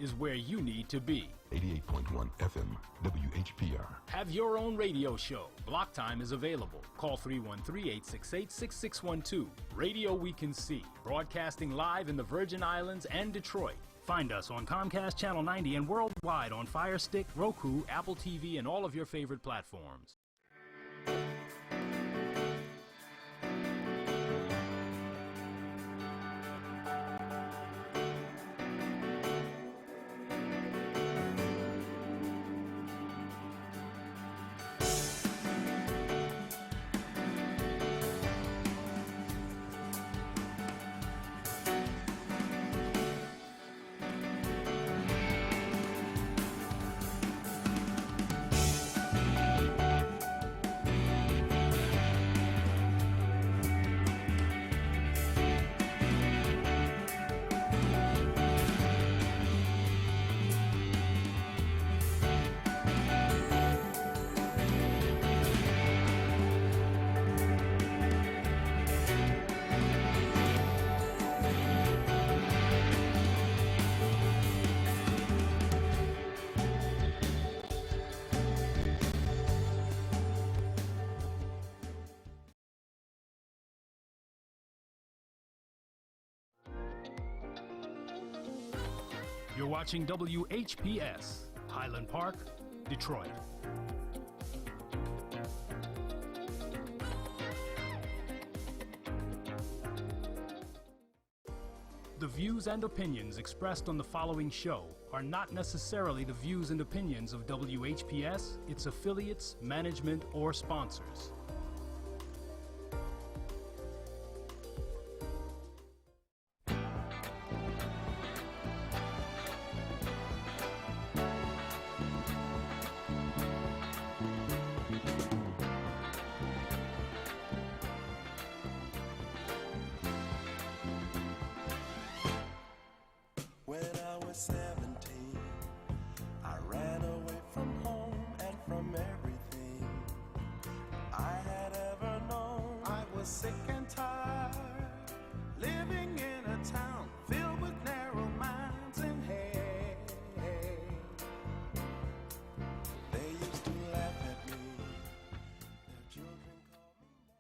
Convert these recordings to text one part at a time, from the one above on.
is where you need to be. 88.1 FM, WHPR. Have your own radio show. Block time is available. Call 313-868-6612. Radio we can see. Broadcasting live in the Virgin Islands and Detroit. Find us on Comcast Channel 90 and worldwide on Fire Stick, Roku, Apple TV, and all of your favorite platforms. You're watching WHPS, Highland Park, Detroit. The views and opinions expressed on the following show are not necessarily the views and opinions of WHPS, its affiliates, management, or sponsors. When I was 17, I ran away from home and from everything I had ever known. I was sick and tired, living in a town filled with narrow minds and hate. They used to laugh at me, their children called me names.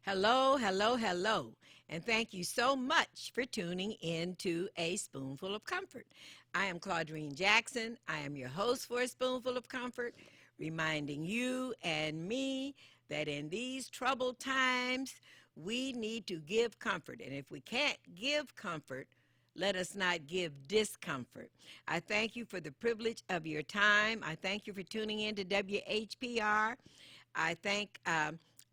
Hello, hello, hello. And thank you so much for tuning in to A Spoonful of Comfort. I am Claudrine Jackson. I am your host for A Spoonful of Comfort, reminding you and me that in these troubled times, we need to give comfort. And if we can't give comfort, let us not give discomfort. I thank you for the privilege of your time. I thank you for tuning in to WHPR. I thank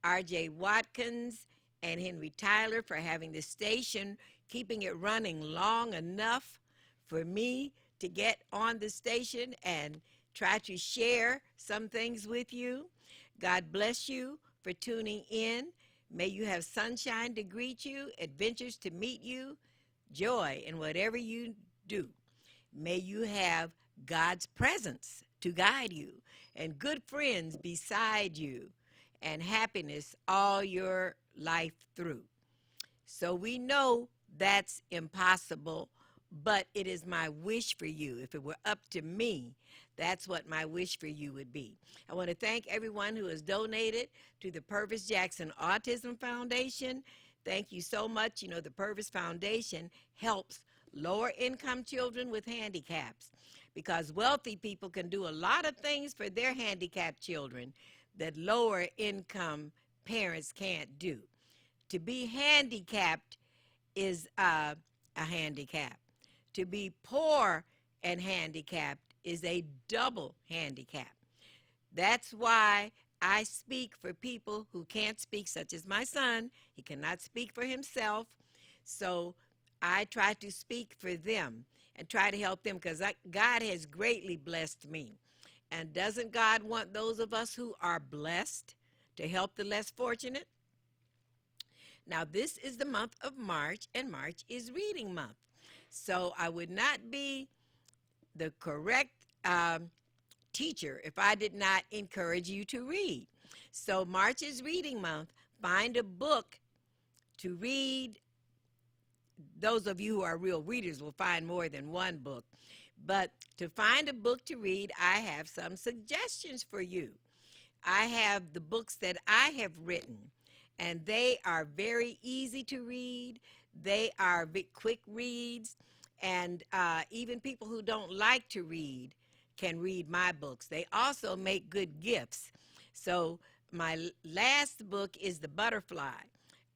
R.J. Watkins and Henry Tyler for having the station, keeping it running long enough for me to get on the station and try to share some things with you. God bless you for tuning in. May you have sunshine to greet you, adventures to meet you, joy in whatever you do. May you have God's presence to guide you and good friends beside you and happiness all your life through. So we know that's impossible, but it is my wish for you. If it were up to me, that's what my wish for you would be. I want to thank everyone who has donated to the Purvis Jackson Autism Foundation. Thank you so much. You know, the Purvis Foundation helps lower income children with handicaps because wealthy people can do a lot of things for their handicapped children that lower income parents can't do. To be handicapped is a handicap. To be poor and handicapped is a double handicap. That's why I speak for people who can't speak, such as my son. He cannot speak for himself. So I try to speak for them and try to help them because God has greatly blessed me. And doesn't God want those of us who are blessed to help the less fortunate? Now, this is the month of March, and March is reading month. So I would not be the correct teacher if I did not encourage you to read. So March is reading month. Find a book to read those of you who are real readers will find more than one book. But to find a book to read, I have some suggestions for you. I have the books that I have written, and they are very easy to read. They are quick reads, and even people who don't like to read can read my books. They also make good gifts. So my last book is The Butterfly.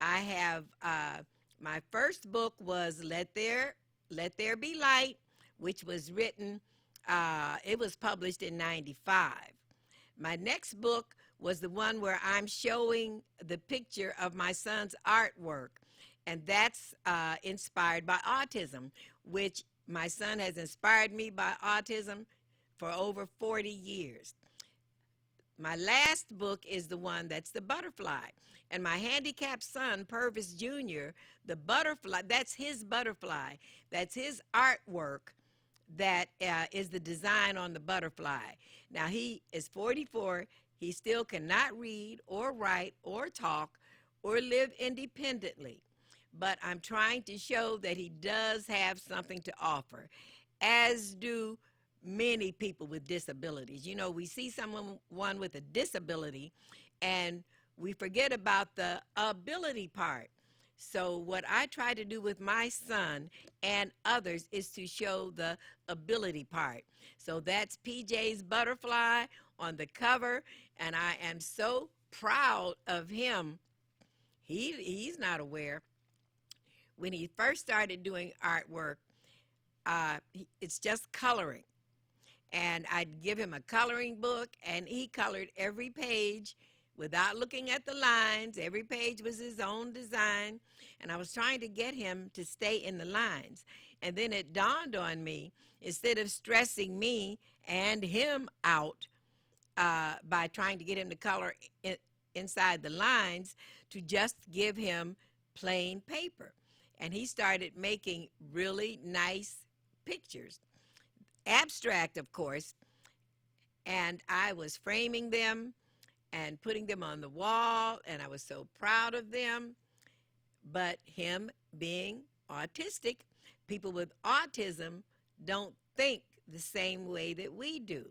I have my first book was Let There Be Light, which was written, it was published in 95. My next book was the one where I'm showing the picture of my son's artwork, and that's inspired by autism, which my son has inspired me by autism for over 40 years. My last book is the one that's The Butterfly, and my handicapped son, Purvis Jr., the butterfly, that's his butterfly, that's his artwork. That is the design on the butterfly. Now, he is 44. He still cannot read or write or talk or live independently. But I'm trying to show that he does have something to offer, as do many people with disabilities. You know, we see someone with a disability, and we forget about the ability part. So what I try to do with my son and others is to show the ability part. So that's PJ's Butterfly on the cover, and I am so proud of him. He's not aware. When he first started doing artwork, it's just coloring. And I'd give him a coloring book, and he colored every page without looking at the lines. Every page was his own design, and I was trying to get him to stay in the lines. And then it dawned on me, instead of stressing me and him out by trying to get him to color inside the lines, to just give him plain paper. And he started making really nice pictures, abstract, of course, and I was framing them and putting them on the wall, and I was so proud of them. But him being autistic, people with autism don't think the same way that we do.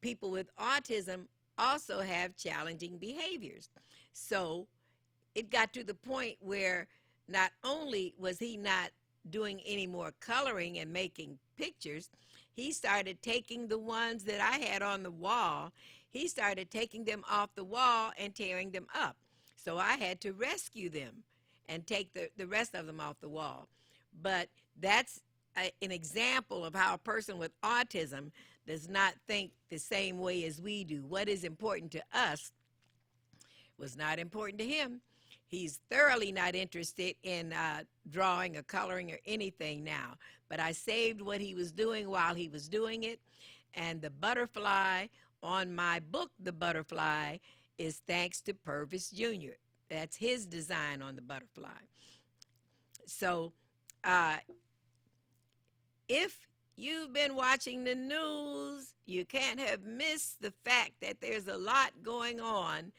People with autism also have challenging behaviors. So it got to the point where not only was he not doing any more coloring and making pictures, he started taking the ones that I had on the wall, he started taking them off the wall and tearing them up. So I had to rescue them and take the rest of them off the wall. But that's an example of how a person with autism does not think the same way as we do. What is important to us was not important to him. He's thoroughly not interested in drawing or coloring or anything now. But I saved what he was doing while he was doing it. And the butterfly on my book, The Butterfly, is thanks to Purvis Jr. That's his design on the butterfly. So if you've been watching the news, you can't have missed the fact that there's a lot going on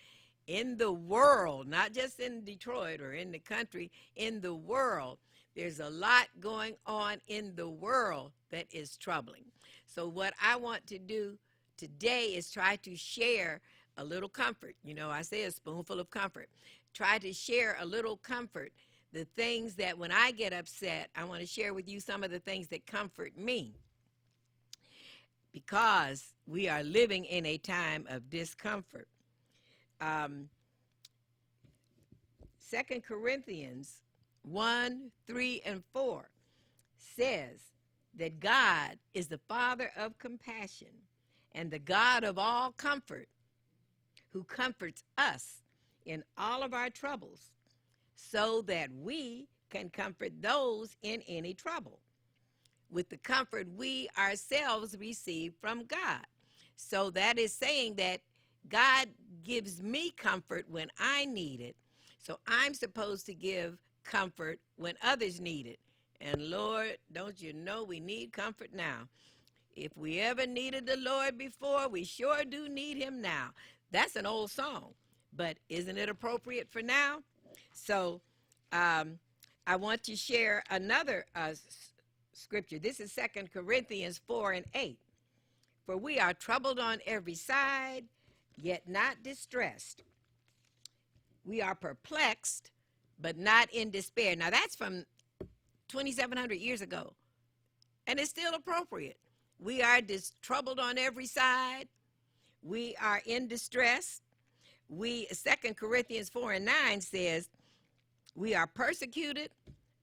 in the world, not just in Detroit or in the country, in the world. There's a lot going on in the world that is troubling. So what I want to do today is try to share a little comfort. You know, I say a spoonful of comfort. Try to share a little comfort. The things that when I get upset, I want to share with you some of the things that comfort me, because we are living in a time of discomfort. 2 Corinthians 1, 3, and 4 says that God is the Father of compassion and the God of all comfort, who comforts us in all of our troubles, so that we can comfort those in any trouble with the comfort we ourselves receive from God. So that is saying that God gives me comfort when I need it. So I'm supposed to give comfort when others need it. And Lord, don't you know we need comfort now? If we ever needed the Lord before, we sure do need him now. That's an old song, but isn't it appropriate for now? So I want to share another scripture. This is 2 Corinthians 4 and 8. For we are troubled on every side, yet not distressed. We are perplexed, but not in despair. Now, that's from 2,700 years ago, and it's still appropriate. We are troubled on every side. We are in distress. 2 Corinthians 4 and 9 says, we are persecuted,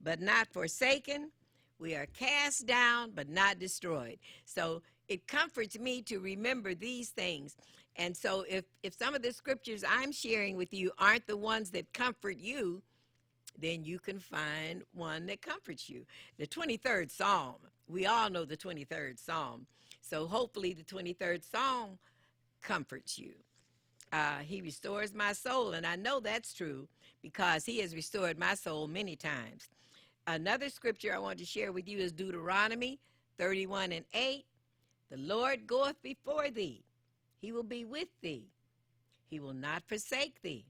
but not forsaken. We are cast down, but not destroyed. So it comforts me to remember these things. And so if some of the scriptures I'm sharing with you aren't the ones that comfort you, then you can find one that comforts you. The 23rd Psalm, we all know the 23rd Psalm. So hopefully the 23rd Psalm comforts you. He restores my soul, and I know that's true because he has restored my soul many times. Another scripture I want to share with you is Deuteronomy 31 and 8. The Lord goeth before thee. He will be with thee. He will not forsake thee.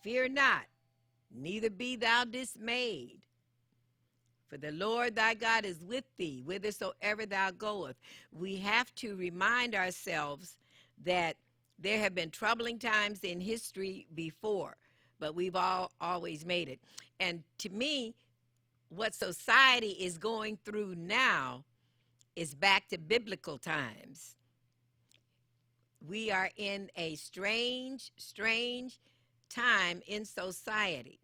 Fear not, neither be thou dismayed. For the Lord thy God is with thee, whithersoever thou goest. We have to remind ourselves that there have been troubling times in history before, but we've always made it. And to me, what society is going through now is back to biblical times. We are in a strange time in society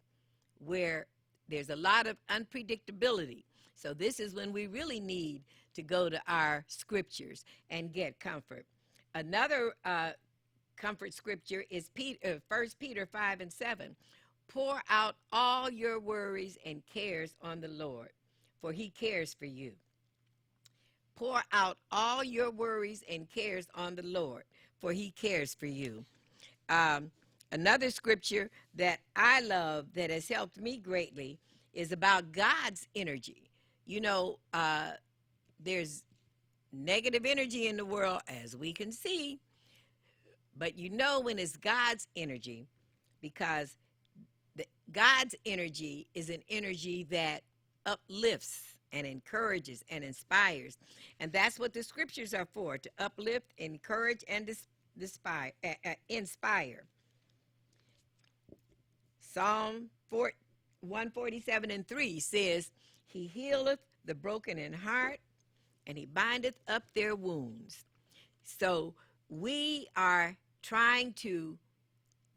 where there's a lot of unpredictability. So this is when we really need to go to our scriptures and get comfort. Another comfort scripture is 1 Peter 5 and 7. Pour out all your worries and cares on the Lord, for he cares for you. Pour out all your worries and cares on the Lord, for he cares for you. Another scripture that I love that has helped me greatly is about God's energy. You know, there's negative energy in the world, as we can see, but you know when it's God's energy, because God's energy is an energy that uplifts and encourages and inspires. And that's what the scriptures are for, to uplift, encourage, and inspire. Psalm 147 and 3 says, he healeth the broken in heart, and he bindeth up their wounds. So we are trying to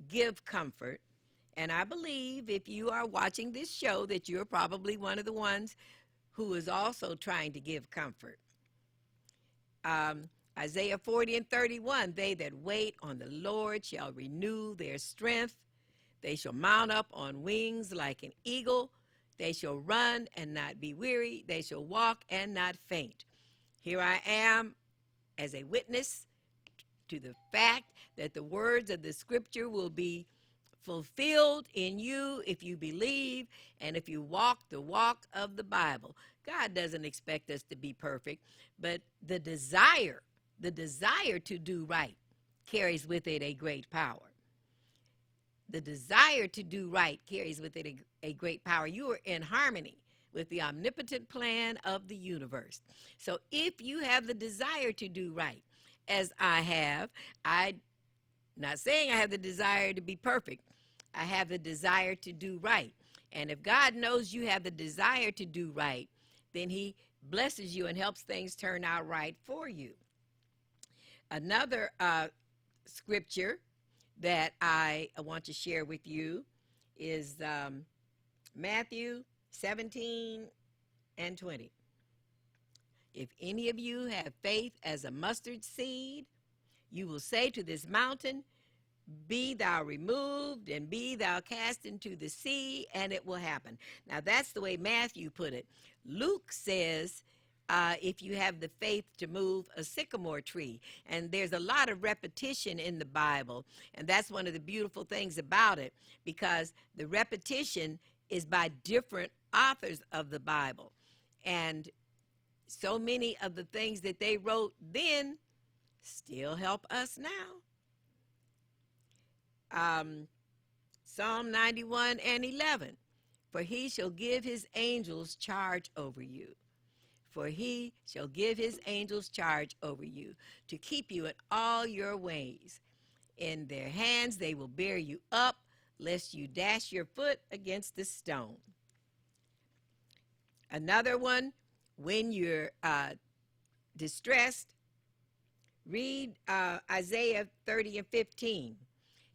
give comfort. And I believe if you are watching this show that you're probably one of the ones who is also trying to give comfort. Isaiah 40 and 31, they that wait on the Lord shall renew their strength. They shall mount up on wings like an eagle. They shall run and not be weary. They shall walk and not faint. Here I am as a witness to the fact that the words of the scripture will be fulfilled in you if you believe and if you walk the walk of the Bible. God doesn't expect us to be perfect, but the desire to do right carries with it a great power. The desire to do right carries with it a great power. You are in harmony with the omnipotent plan of the universe. So if you have the desire to do right, as I have, I'm not saying I have the desire to be perfect. I have the desire to do right. And if God knows you have the desire to do right, then he blesses you and helps things turn out right for you. Another scripture that I want to share with you is Matthew 17 and 20. If any of you have faith as a mustard seed, you will say to this mountain, be thou removed and be thou cast into the sea, and it will happen. Now, that's the way Matthew put it. Luke says, if you have the faith to move a sycamore tree. And there's a lot of repetition in the Bible, and that's one of the beautiful things about it, because the repetition is by different authors of the Bible. And so many of the things that they wrote then still help us now. Psalm 91 and 11. For he shall give his angels charge over you. For he shall give his angels charge over you to keep you in all your ways. In their hands they will bear you up, lest you dash your foot against a stone. Another one, when you're distressed, read Isaiah 30 and 15.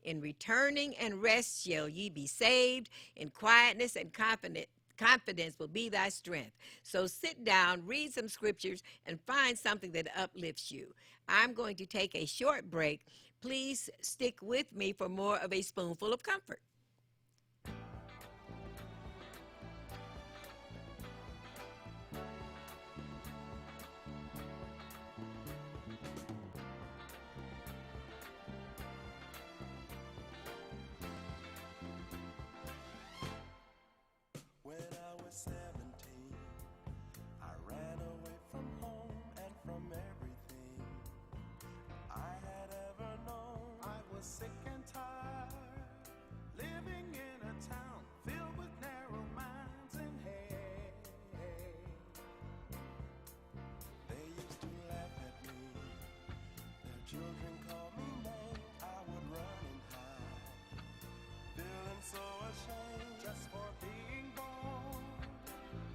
In returning and rest shall ye be saved, in quietness and confidence will be thy strength. So sit down, read some scriptures, and find something that uplifts you. I'm going to take a short break. Please stick with me for more of A Spoonful of Comfort. When I was 17, I ran away from home and from everything I had ever known. I was sick and tired, living in a town filled with narrow minds and hate. They used to laugh at me, their children called me names. I would run and hide, feeling so ashamed just for being born.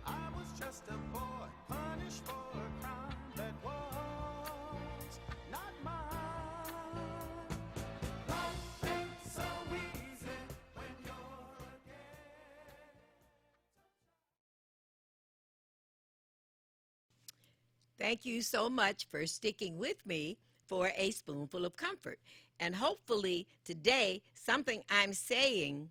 I was just a boy, punished for a crime that was not mine. Life ain't so easy when you're a kid. Thank you so much for sticking with me for A Spoonful of Comfort. And hopefully today, something I'm saying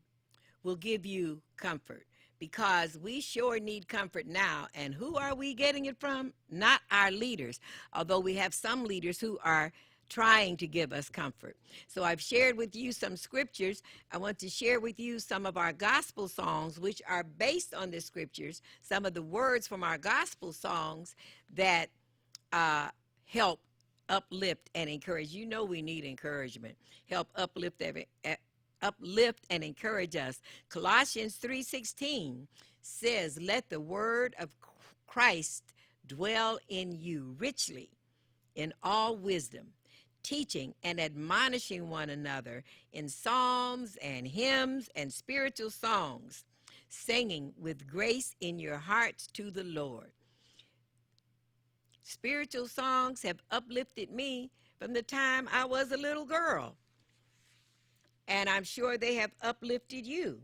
will give you comfort, because we sure need comfort now. And who are we getting it from? Not our leaders, although we have some leaders who are trying to give us comfort. So I've shared with you some scriptures. I want to share with you some of our gospel songs, which are based on the scriptures, some of the words from our gospel songs that help uplift and encourage. You know we need encouragement. Help uplift and encourage us. Colossians 3:16 says, let the word of Christ dwell in you richly in all wisdom, teaching and admonishing one another in psalms and hymns and spiritual songs, singing with grace in your hearts to the Lord. Spiritual songs have uplifted me from the time I was a little girl, and I'm sure they have uplifted you.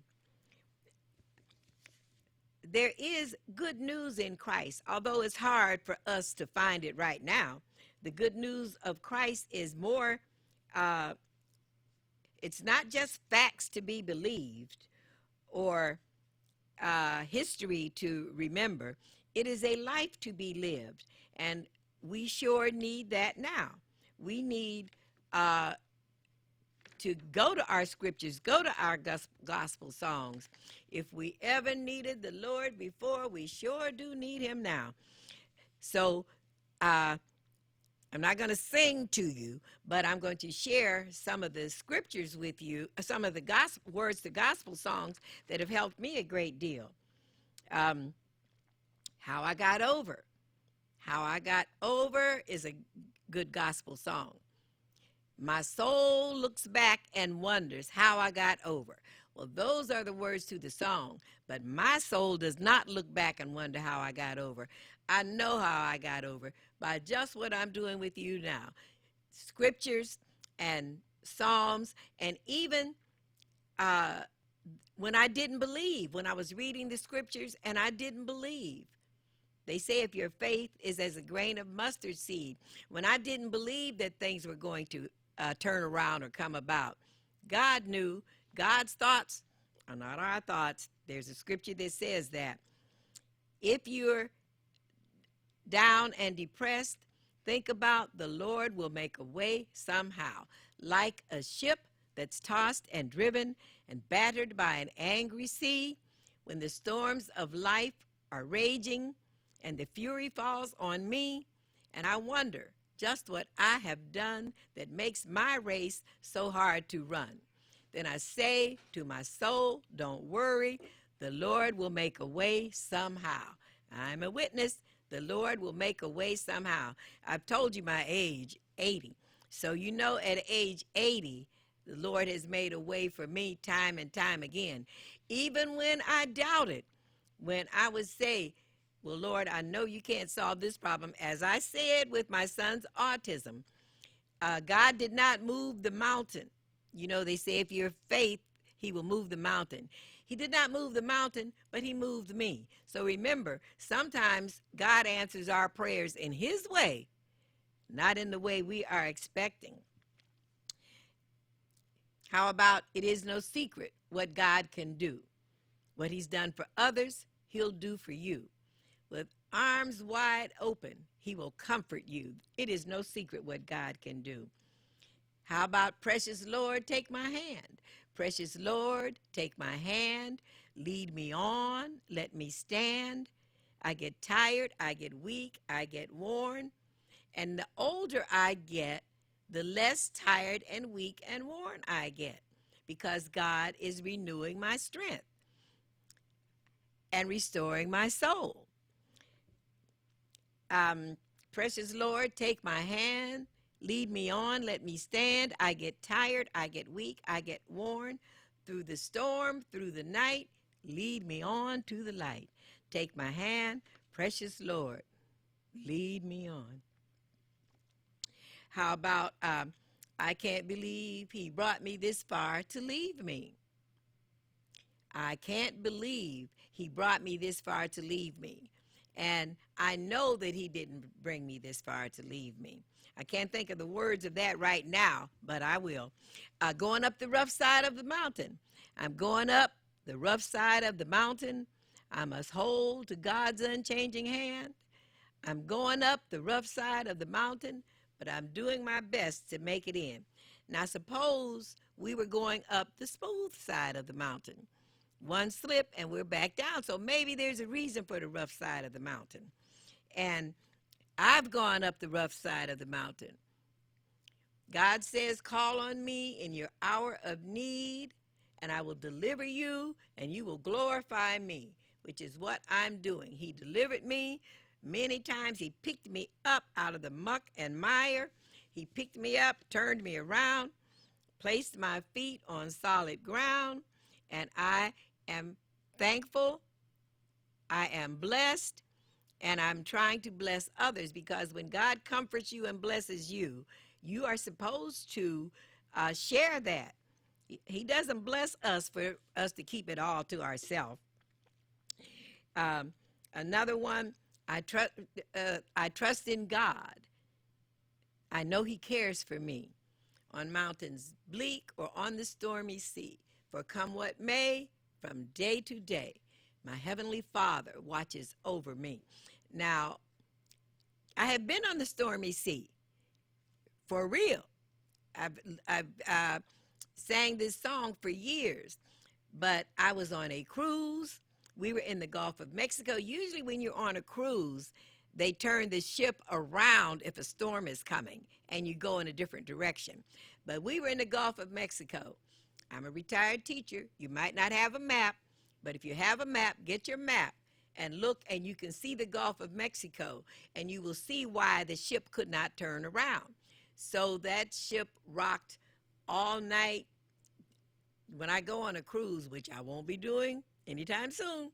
There is good news in Christ, although it's hard for us to find it right now. The good news of Christ is more, it's not just facts to be believed or history to remember. It is a life to be lived, and we sure need that now. We need to go to our scriptures, go to our gospel songs. If we ever needed the Lord before, we sure do need him now. So I'm not going to sing to you, but I'm going to share some of the scriptures with you, some of the gospel words to gospel songs that have helped me a great deal. How I Got Over. How I Got Over is a good gospel song. My soul looks back and wonders how I got over. Well, those are the words to the song, but my soul does not look back and wonder how I got over. I know how I got over by just what I'm doing with you now. Scriptures and psalms, and even when I didn't believe, when I was reading the scriptures and I didn't believe. They say if your faith is as a grain of mustard seed. When I didn't believe that things were going to turn around or come about, God knew. God's thoughts are not our thoughts. There's a scripture that says that if you're down and depressed, think about the Lord will make a way somehow. Like a ship that's tossed and driven and battered by an angry sea, when the storms of life are raging and the fury falls on me, and I wonder just what I have done that makes my race so hard to run. Then I say to my soul, don't worry, The Lord will make a way somehow. I'm a witness. The Lord will make a way somehow. I've told you my age, 80. So you know at age 80, the Lord has made a way for me time and time again. Even when I doubted, when I would say, well, Lord, I know you can't solve this problem. As I said with my son's autism, God did not move the mountain. You know, they say if you're faith, he will move the mountain. He did not move the mountain, but he moved me. So remember, sometimes God answers our prayers in his way, not in the way we are expecting. How about it is no secret what God can do? What he's done for others, he'll do for you. With arms wide open, he will comfort you. It is no secret what God can do. How about precious Lord, take my hand? Precious Lord, take my hand. Lead me on. Let me stand. I get tired. I get weak. I get worn. And the older I get, the less tired and weak and worn I get, because God is renewing my strength and restoring my soul. Precious Lord, take my hand, lead me on, let me stand. I get tired, I get weak, I get worn. Through the storm, through the night, lead me on to the light. Take my hand, precious Lord, lead me on. How about, I can't believe he brought me this far to leave me. I can't believe he brought me this far to leave me. And I know that he didn't bring me this far to leave me. I can't think of the words of that right now, but I will. Going up the rough side of the mountain. I'm going up the rough side of the mountain. I must hold to God's unchanging hand. I'm going up the rough side of the mountain, but I'm doing my best to make it in. Now, suppose we were going up the smooth side of the mountain. One slip and we're back down. So maybe there's a reason for the rough side of the mountain. And I've gone up the rough side of the mountain. God says, call on me in your hour of need, and I will deliver you, and you will glorify me, which is what I'm doing. He delivered me many times. He picked me up out of the muck and mire. He picked me up, turned me around, placed my feet on solid ground, and I am thankful, I am blessed, and I'm trying to bless others, because when God comforts you and blesses you, you are supposed to share that. He doesn't bless us for us to keep it all to ourselves. Another one, I trust in God. I know he cares for me on mountains bleak or on the stormy sea. For come what may, from day to day, my heavenly Father watches over me. Now, I have been on the stormy sea, for real. I've sang this song for years, but I was on a cruise. We were in the Gulf of Mexico. Usually when you're on a cruise, they turn the ship around if a storm is coming, and you go in a different direction. But we were in the Gulf of Mexico. I'm a retired teacher. You might not have a map, but if you have a map, get your map and look, and you can see the Gulf of Mexico, and you will see why the ship could not turn around. So that ship rocked all night. When I go on a cruise, which I won't be doing anytime soon,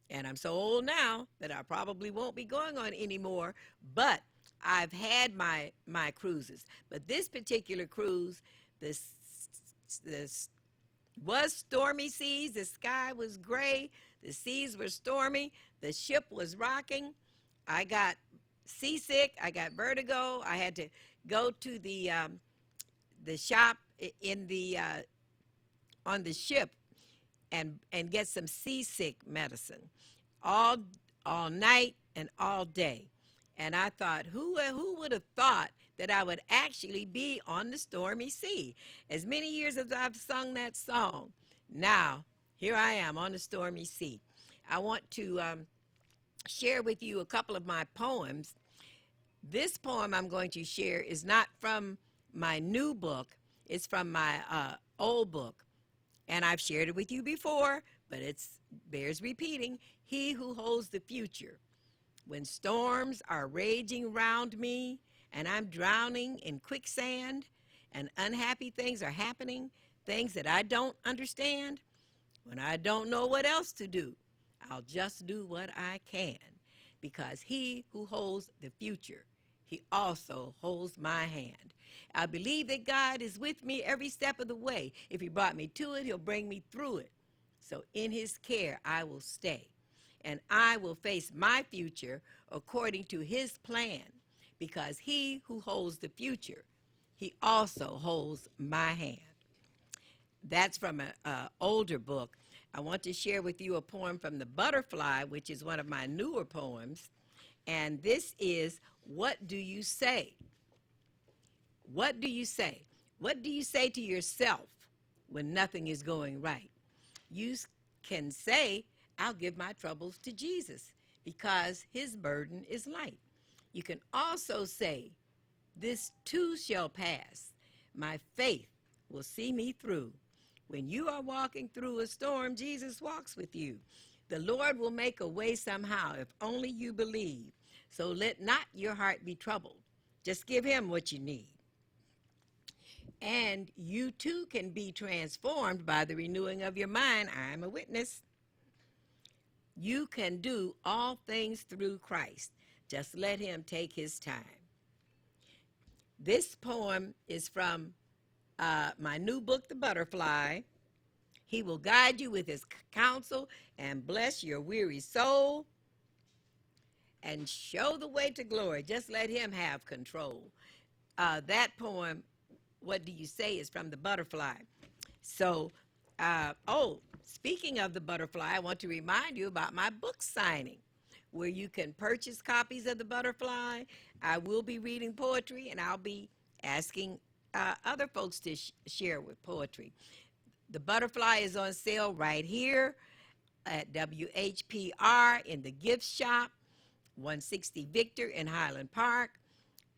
and I'm so old now that I probably won't be going on anymore, but I've had my cruises. But this particular cruise, this was stormy seas. The sky was gray. The seas were stormy. The ship was rocking. I got seasick. I got vertigo. I had to go to the shop in the on the ship and get some seasick medicine all night and all day. And I thought, who would have thought that I would actually be on the stormy sea? As many years as I've sung that song, now here I am on the stormy sea. I want to share with you a couple of my poems. This poem I'm going to share is not from my new book. It's from my old book. And I've shared it with you before, but it bears repeating. He who holds the future. When storms are raging round me and I'm drowning in quicksand and unhappy things are happening, things that I don't understand, when I don't know what else to do, I'll just do what I can, because he who holds the future, he also holds my hand. I believe that God is with me every step of the way. If he brought me to it, he'll bring me through it. So in his care, I will stay. And I will face my future according to his plan, because he who holds the future, he also holds my hand. That's from an older book. I want to share with you a poem from The Butterfly, which is one of my newer poems. And this is, What Do You Say? What do you say? What do you say to yourself when nothing is going right? You can say, I'll give my troubles to Jesus because his burden is light. You can also say, this too shall pass. My faith will see me through. When you are walking through a storm, Jesus walks with you. The Lord will make a way somehow if only you believe. So let not your heart be troubled. Just give him what you need. And you too can be transformed by the renewing of your mind. I'm a witness. You can do all things through Christ. Just let him take his time. This poem is from my new book, The Butterfly. He will guide you with his counsel and bless your weary soul and show the way to glory. Just let him have control. That poem, What Do You Say, is from The Butterfly. So, speaking of The Butterfly, I want to remind you about my book signing, where you can purchase copies of The Butterfly. I will be reading poetry, and I'll be asking other folks to share with poetry. The Butterfly is on sale right here at WHPR in the gift shop, 160 Victor in Highland Park.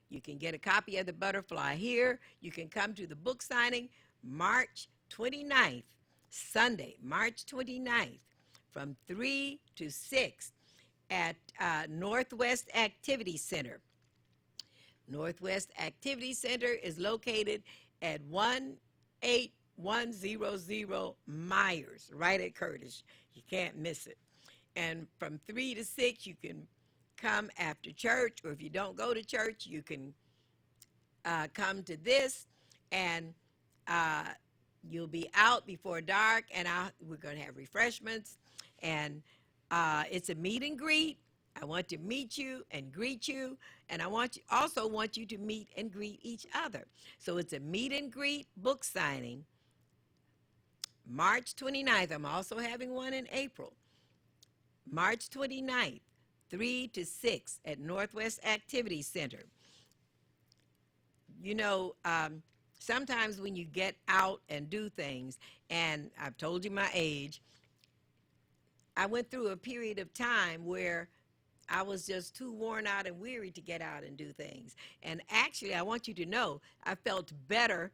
You can get a copy of The Butterfly here. You can come to the book signing March 29th, Sunday, March 29th, from 3 to 6 at Northwest Activity Center. Northwest Activity Center is located at 18100 Myers, right at Curtis. You can't miss it. And from 3 to 6, you can come after church, or if you don't go to church, you can come to this, and you'll be out before dark, and we're going to have refreshments, and it's a meet and greet. I want to meet you and greet you, and I also want you to meet and greet each other. So it's a meet and greet book signing, March 29th. I'm also having one in April. March 29th, 3 to 6 at Northwest Activity Center. You know, sometimes when you get out and do things, and I've told you my age, I went through a period of time where I was just too worn out and weary to get out and do things. And actually, I want you to know, I felt better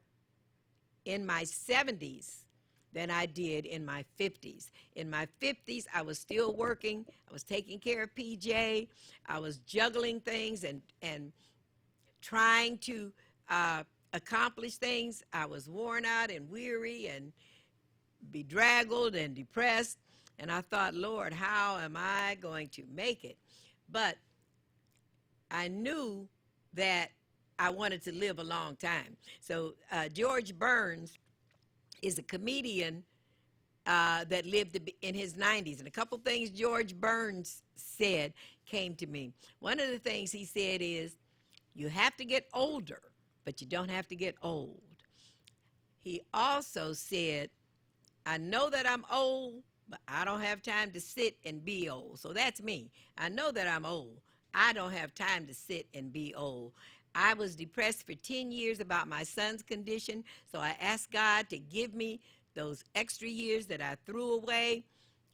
in my 70s than I did in my 50s. In my 50s, I was still working. I was taking care of PJ. I was juggling things and trying to accomplish things. I was worn out and weary and bedraggled and depressed. And I thought, Lord, how am I going to make it? But I knew that I wanted to live a long time. So George Burns is a comedian that lived in his 90s. And a couple things George Burns said came to me. One of the things he said is, you have to get older, but you don't have to get old. He also said, I know that I'm old, but I don't have time to sit and be old. So that's me. I know that I'm old. I don't have time to sit and be old. I was depressed for 10 years about my son's condition, so I asked God to give me those extra years that I threw away.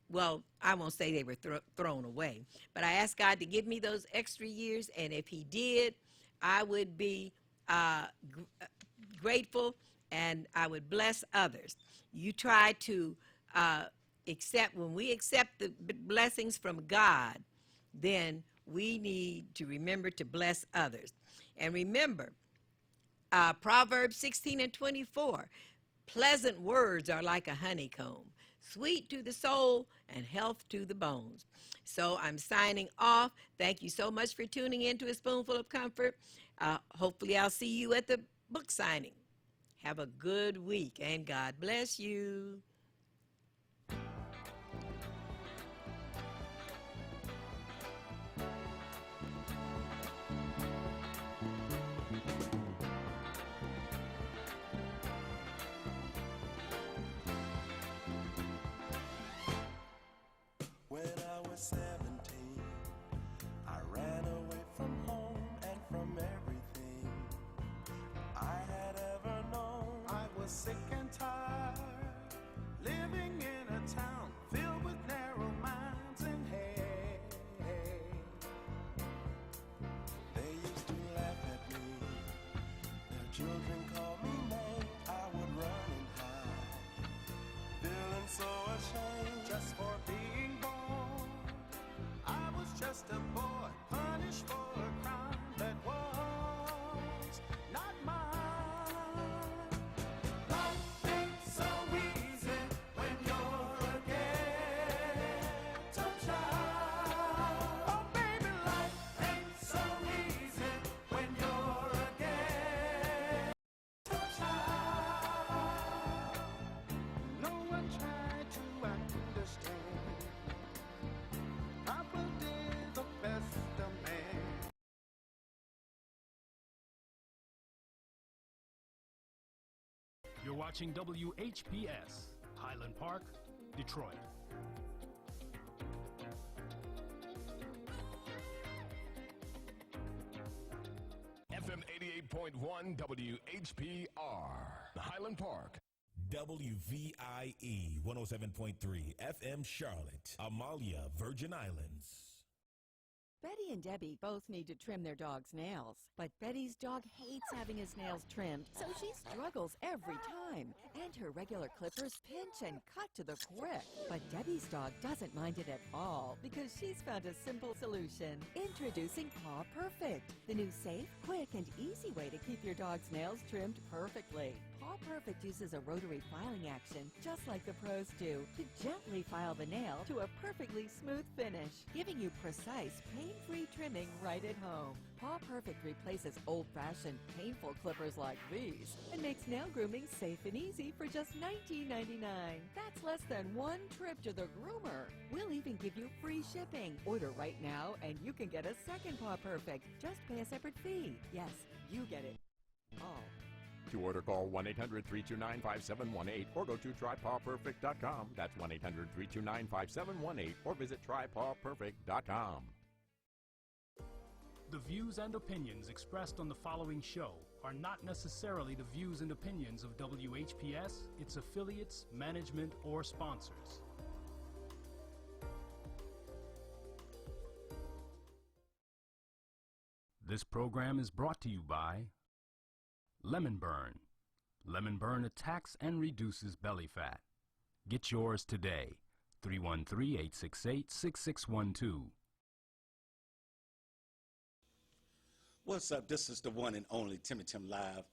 Well, I won't say they were thrown away, but I asked God to give me those extra years, and if he did, I would be grateful, and I would bless others. You try to when we accept the blessings from God, then we need to remember to bless others. And remember, Proverbs 16:24, pleasant words are like a honeycomb, sweet to the soul and health to the bones. So I'm signing off. Thank you so much for tuning in to A Spoonful of Comfort. Hopefully I'll see you at the book signing. Have a good week, and God bless you. When I was 17, I ran away from home and from everything I had ever known. I was sick and tired, living in a town filled with narrow minds and hate. They used to laugh at me, their children called me names. I would run and hide, feeling so ashamed just for being born. I was just a boy, punished for a crime that was not mine. Life ain't so easy when you're a ghetto child. Oh baby, life ain't so easy when you're a ghetto child. No one tried to understand. Papa did the best of man. You're watching WHPS, Highland Park, Detroit. FM 88.1 WHPR, Highland Park. WVIE 107.3 FM Charlotte, Amalia, Virgin Islands. Betty and Debbie both need to trim their dog's nails, but Betty's dog hates having his nails trimmed, so she struggles every time. And her regular clippers pinch and cut to the quick. But Debbie's dog doesn't mind it at all because she's found a simple solution. Introducing Paw Perfect, the new safe, quick, and easy way to keep your dog's nails trimmed perfectly. Paw Perfect uses a rotary filing action, just like the pros do, to gently file the nail to a perfectly smooth finish, giving you precise, pain-free trimming right at home. Paw Perfect replaces old-fashioned, painful clippers like these and makes nail grooming safe and easy for just $19.99. That's less than one trip to the groomer. We'll even give you free shipping. Order right now and you can get a second Paw Perfect. Just pay a separate fee. Yes, you get it all. To order, call 1-800-329-5718 or go to trypawperfect.com. That's 1-800-329-5718 or visit trypawperfect.com. The views and opinions expressed on the following show are not necessarily the views and opinions of WHPS, its affiliates, management, or sponsors. This program is brought to you by Lemon Burn. Lemon Burn attacks and reduces belly fat. Get yours today. 313-868-6612. What's up? This is the one and only Timmy Tim Live,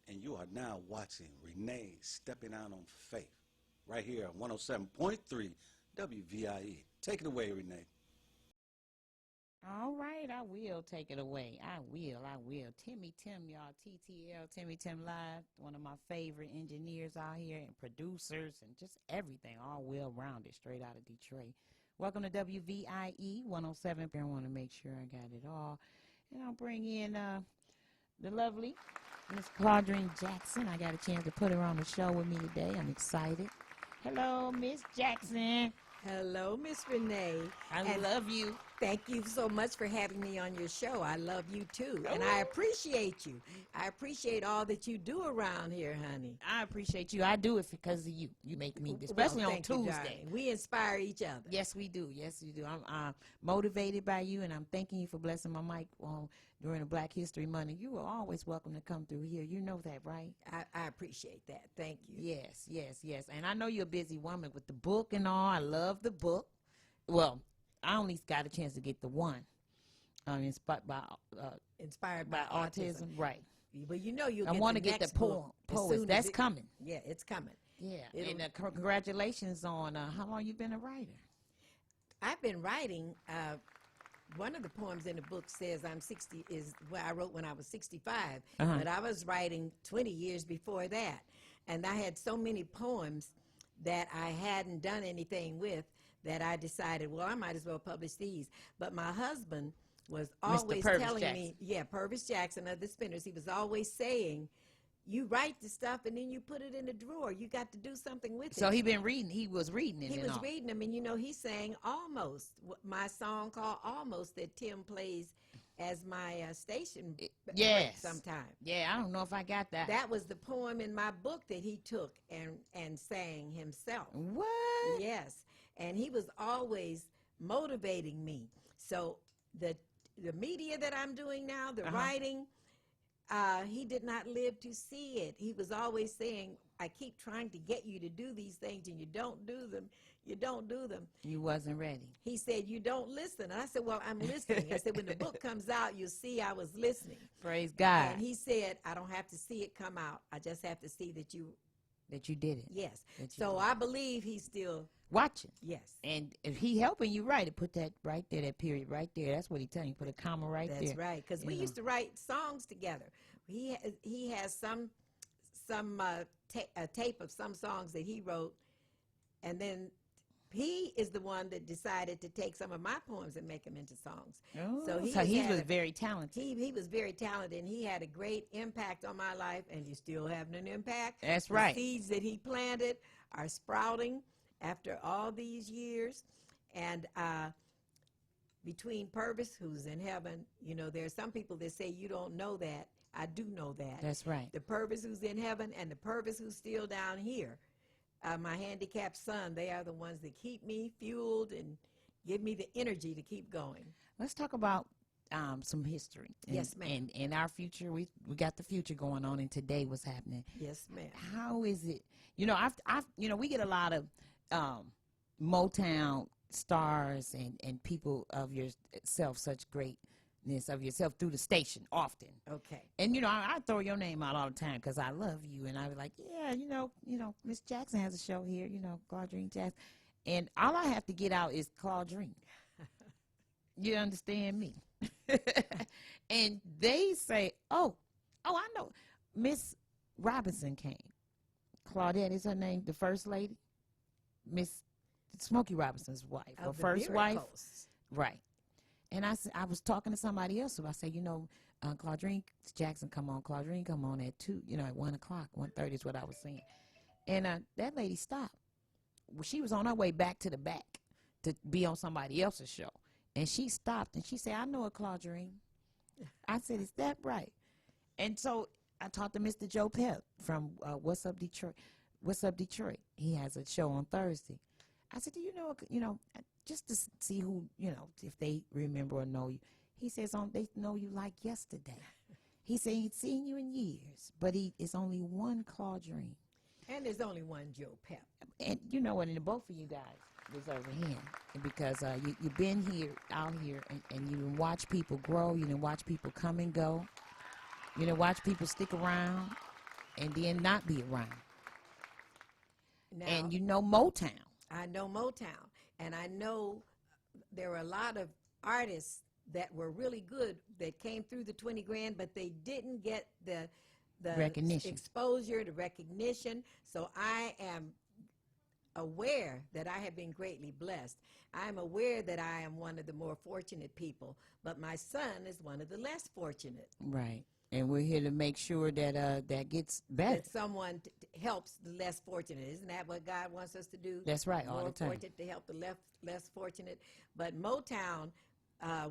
and you are now watching Renee Stepping Out on Faith right here on 107.3 WVIE. Take it away, Renee. All right, I will take it away. I will. Timmy Tim, y'all, TTL, Timmy Tim Live, one of my favorite engineers out here and producers and just everything, all well-rounded, straight out of Detroit. Welcome to WVIE 107. I want to make sure I got it all. And I'll bring in the lovely Miss Claudine Jackson. I got a chance to put her on the show with me today. I'm excited. Hello, Miss Jackson. Hello, Miss Renee. I love you. Thank you so much for having me on your show. I love you too, and I appreciate you. I appreciate all that you do around here, honey. I appreciate you. I do it because of you. You make me, especially Well, on thank you, Tuesday. darling. We inspire each other. Yes, we do. Yes, we do. I'm motivated by you, and I'm thanking you for blessing my mic during the Black History Month. You are always welcome to come through here. You know that, right? I appreciate that. Thank you. Yes, yes, yes. And I know you're a busy woman with the book and all. I love the book. Well, I only got a chance to get the one. Inspired by autism. Right. But you know you'll I get want to the get next the book as poets. soon That's as coming. Yeah, it's coming. Yeah. It'll- And congratulations on how long you been a writer. I've been writing. One of the poems in the book says I'm 60 is what I wrote when I was 65, but I was writing 20 years before that, and I had so many poems that I hadn't done anything with that I decided, well, I might as well publish these. But my husband was always telling me, Purvis Jackson of the Spinners, he was always saying, you write the stuff and then you put it in a drawer. You got to do something with it. So he was reading it. He was reading them, and he sang Almost, my song called Almost that Tim plays as my station break sometime. Yeah, I don't know if I got that. That was the poem in my book that he took and sang himself. What? Yes, and he was always motivating me. So the media that I'm doing now, the writing, he did not live to see it. He was always saying, I keep trying to get you to do these things and you don't do them. You don't do them. You wasn't ready. He said, you don't listen. And I said, well, I'm listening. I said, when the book comes out, you'll see I was listening. Praise God. And he said, I don't have to see it come out. I just have to see that you did it. Yes. So I believe he's still watching. Yes. And if he helping you write it, put that right there, that period right there. That's what he telling you. Put a comma right there. That's right. Because we used to write songs together. He has some tape of some songs that he wrote, and then he is the one that decided to take some of my poems and make them into songs. Oh, so he was very talented. He was very talented, and he had a great impact on my life, and he's still having an impact. That's right. The seeds that he planted are sprouting after all these years, and between Purvis, who's in heaven, there are some people that say you don't know that. I do know that. That's right. The Purvis who's in heaven and the Purvis who's still down here. My handicapped son, they are the ones that keep me fueled and give me the energy to keep going. Let's talk about some history. Yes, ma'am. And our future, we got the future going on, and today what's happening. Yes, ma'am. How is it? We get a lot of Motown stars and people of yourself, such greatness of yourself through the station often. Okay. And I throw your name out all the time because I love you, and I was like, Miss Jackson has a show here, Claudine Jackson, and all I have to get out is Claudine. You understand me? And they say, oh, I know, Miss Robinson came. Claudette is her name, the first lady, Miss Smokey Robinson's wife, her first wife, right? And I was talking to somebody else, so I said, Claudine Jackson come on at 2, at 1 o'clock, 1:30 is what I was saying. And that lady stopped. Well, she was on her way back to the back to be on somebody else's show. And she stopped and she said, I know a Claudine. I said, is that right? And so I talked to Mr. Joe Pep from What's Up Detroit. What's Up Detroit? He has a show on Thursday. I said, do you know, just to see who, if they remember or know you. He says, they know you like yesterday. He said, he'd seen you in years, but it's only one Claudine. And there's only one Joe Pep. And you know what, and both of you guys deserve a hand because you've been out here, and you can watch people grow, you can watch people come and go, you know, watch people stick around and then not be around. Now, and Motown. I know Motown, and I know there were a lot of artists that were really good that came through the 20 grand, but they didn't get the recognition, exposure, the recognition. So I am aware that I have been greatly blessed. I'm aware that I am one of the more fortunate people, but my son is one of the less fortunate. Right. And we're here to make sure that that gets better. That someone helps the less fortunate. Isn't that what God wants us to do? That's right, all More the time. fortunate to help the less fortunate. But Motown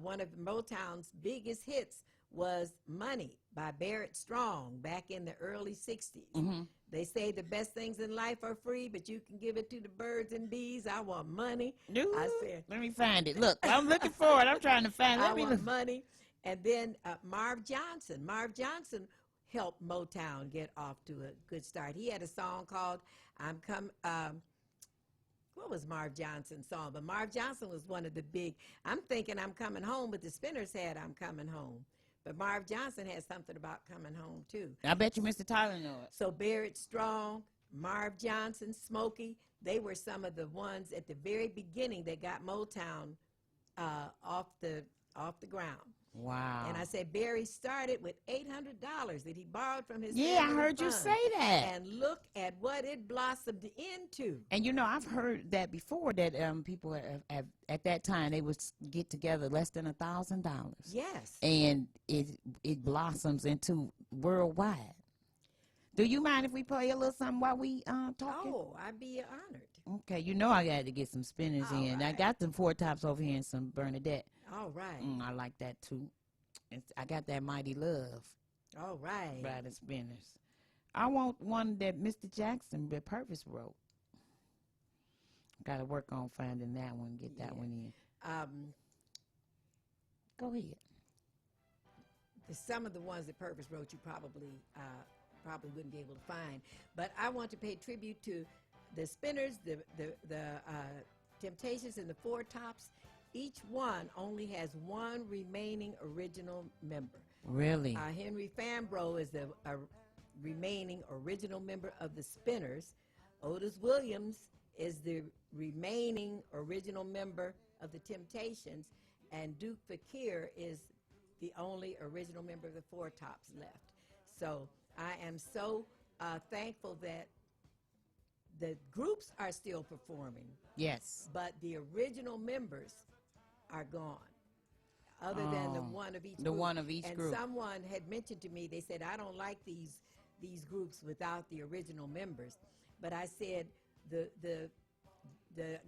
one of Motown's biggest hits was Money by Barrett Strong back in the early 60s. They say the best things in life are free, but you can give it to the birds and bees. I want money. I said, let me find it. Look, I'm looking for it. I'm trying to find it. I want money. And then Marv Johnson. Marv Johnson helped Motown get off to a good start. He had a song called what was Marv Johnson's song? But Marv Johnson was one of the big, I'm thinking I'm coming home, but the Spinners had I'm coming home. But Marv Johnson had something about coming home, too. I bet you Mr. Tyler know it. So Barrett Strong, Marv Johnson, Smokey, they were some of the ones at the very beginning that got Motown off the ground. Wow. And I said Barry started with $800 that he borrowed from his I heard you say that. And look at what it blossomed into. And, you know, I've heard that before, that people have at that time, they would get together less than $1,000. Yes. And it blossoms into worldwide. Do you mind if we play a little something while we talking? Oh, I'd be honored. Okay, you know I got to get some spinners in. Right. I got them 4 tops over here and some Bernadette. All right. I like that too. I got that Mighty Love. All right. By the Spinners. I want one that Mr. Jackson, the Purpose, wrote. Got to work on finding that one, get that one in. Go ahead. Some of the ones that Purpose wrote, you probably wouldn't be able to find. But I want to pay tribute to the Spinners, the Temptations, and the 4 Tops. Each one only has one remaining original member. Really? Henry Fambro is a remaining original member of the Spinners. Otis Williams is the remaining original member of the Temptations. And Duke Fakir is the only original member of the 4 Tops left. So I am so thankful that the groups are still performing. Yes. But the original members are gone, other than the one of each group. The one of each group. And someone had mentioned to me, they said, I don't like these groups without the original members. But I said, the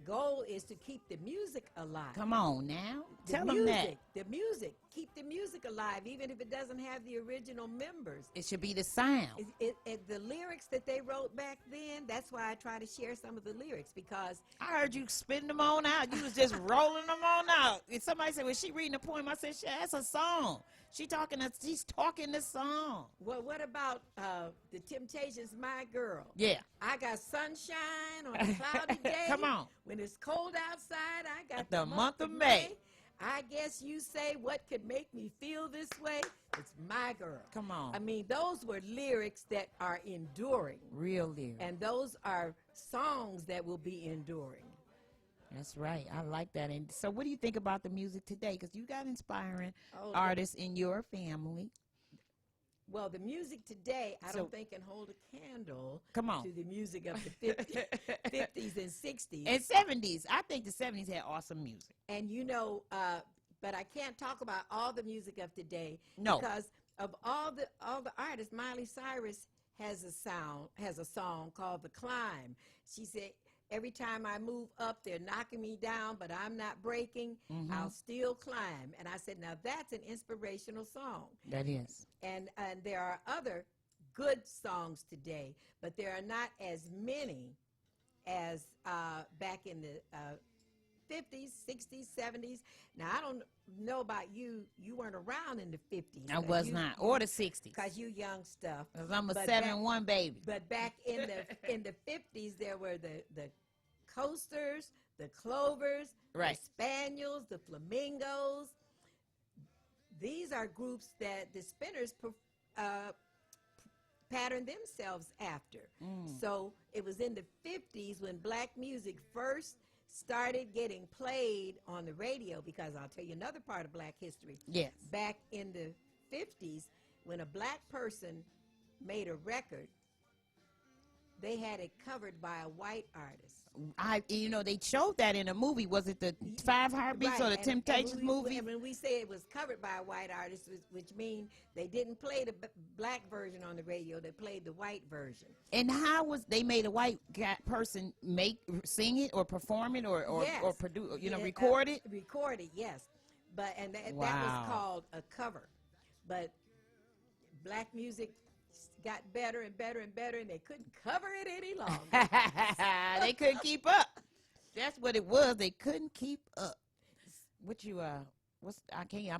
goal is to keep the music alive. Come on now. Tell them that. The music. Keep the music alive, even if it doesn't have the original members. It should be the sound. The lyrics that they wrote back then, that's why I try to share some of the lyrics, because I heard you spitting them on out. You was just rolling them on out. And somebody said, was she reading a poem? I said, that's a song. She's talking the song. Well, what about the Temptations, My Girl? Yeah. I got sunshine on a cloudy day. Come on. When it's cold outside, I got the month of May. I guess you say, what could make me feel this way? It's my girl. Come on. I mean, those were lyrics that are enduring. Real lyrics. And those are songs that will be enduring. That's right. I like that. And so what do you think about the music today? Because you got inspiring artists in your family. Well, the music today, I don't think can hold a candle to the music of the 50s and 60s. And 70s. I think the 70s had awesome music. And you know, but I can't talk about all the music of today. No. Because of all the artists, Miley Cyrus has a song called The Climb. She said, every time I move up, they're knocking me down, but I'm not breaking. I'll still climb. And I said, now that's an inspirational song. That is. And there are other good songs today, but there are not as many as back in the 50s, 60s, 70s. Now, I don't know about you. You weren't around in the 50s. I was not. Or the 60s. Because you young stuff. Because I'm a 7-1 baby. But back in the 50s, there were the Coasters, the Clovers, the Spaniels, the Flamingos. These are groups that the Spinners patterned themselves after. So it was in the 50s when black music first started getting played on the radio, because I'll tell you another part of black history. Yes. Back in the 50s, when a black person made a record, they had it covered by a white artist. They showed that in a movie. Was it the 5 Heartbeats or the Temptations movie? And when we say it was covered by a white artist, which means they didn't play the black version on the radio, they played the white version. And how was they made a white person sing it or perform it or produce, record it? Record it, yes. But that was Wow. called a cover. But black music got better and better and better, and they couldn't cover it any longer. They couldn't keep up. That's what it was. They couldn't keep up. What you I'm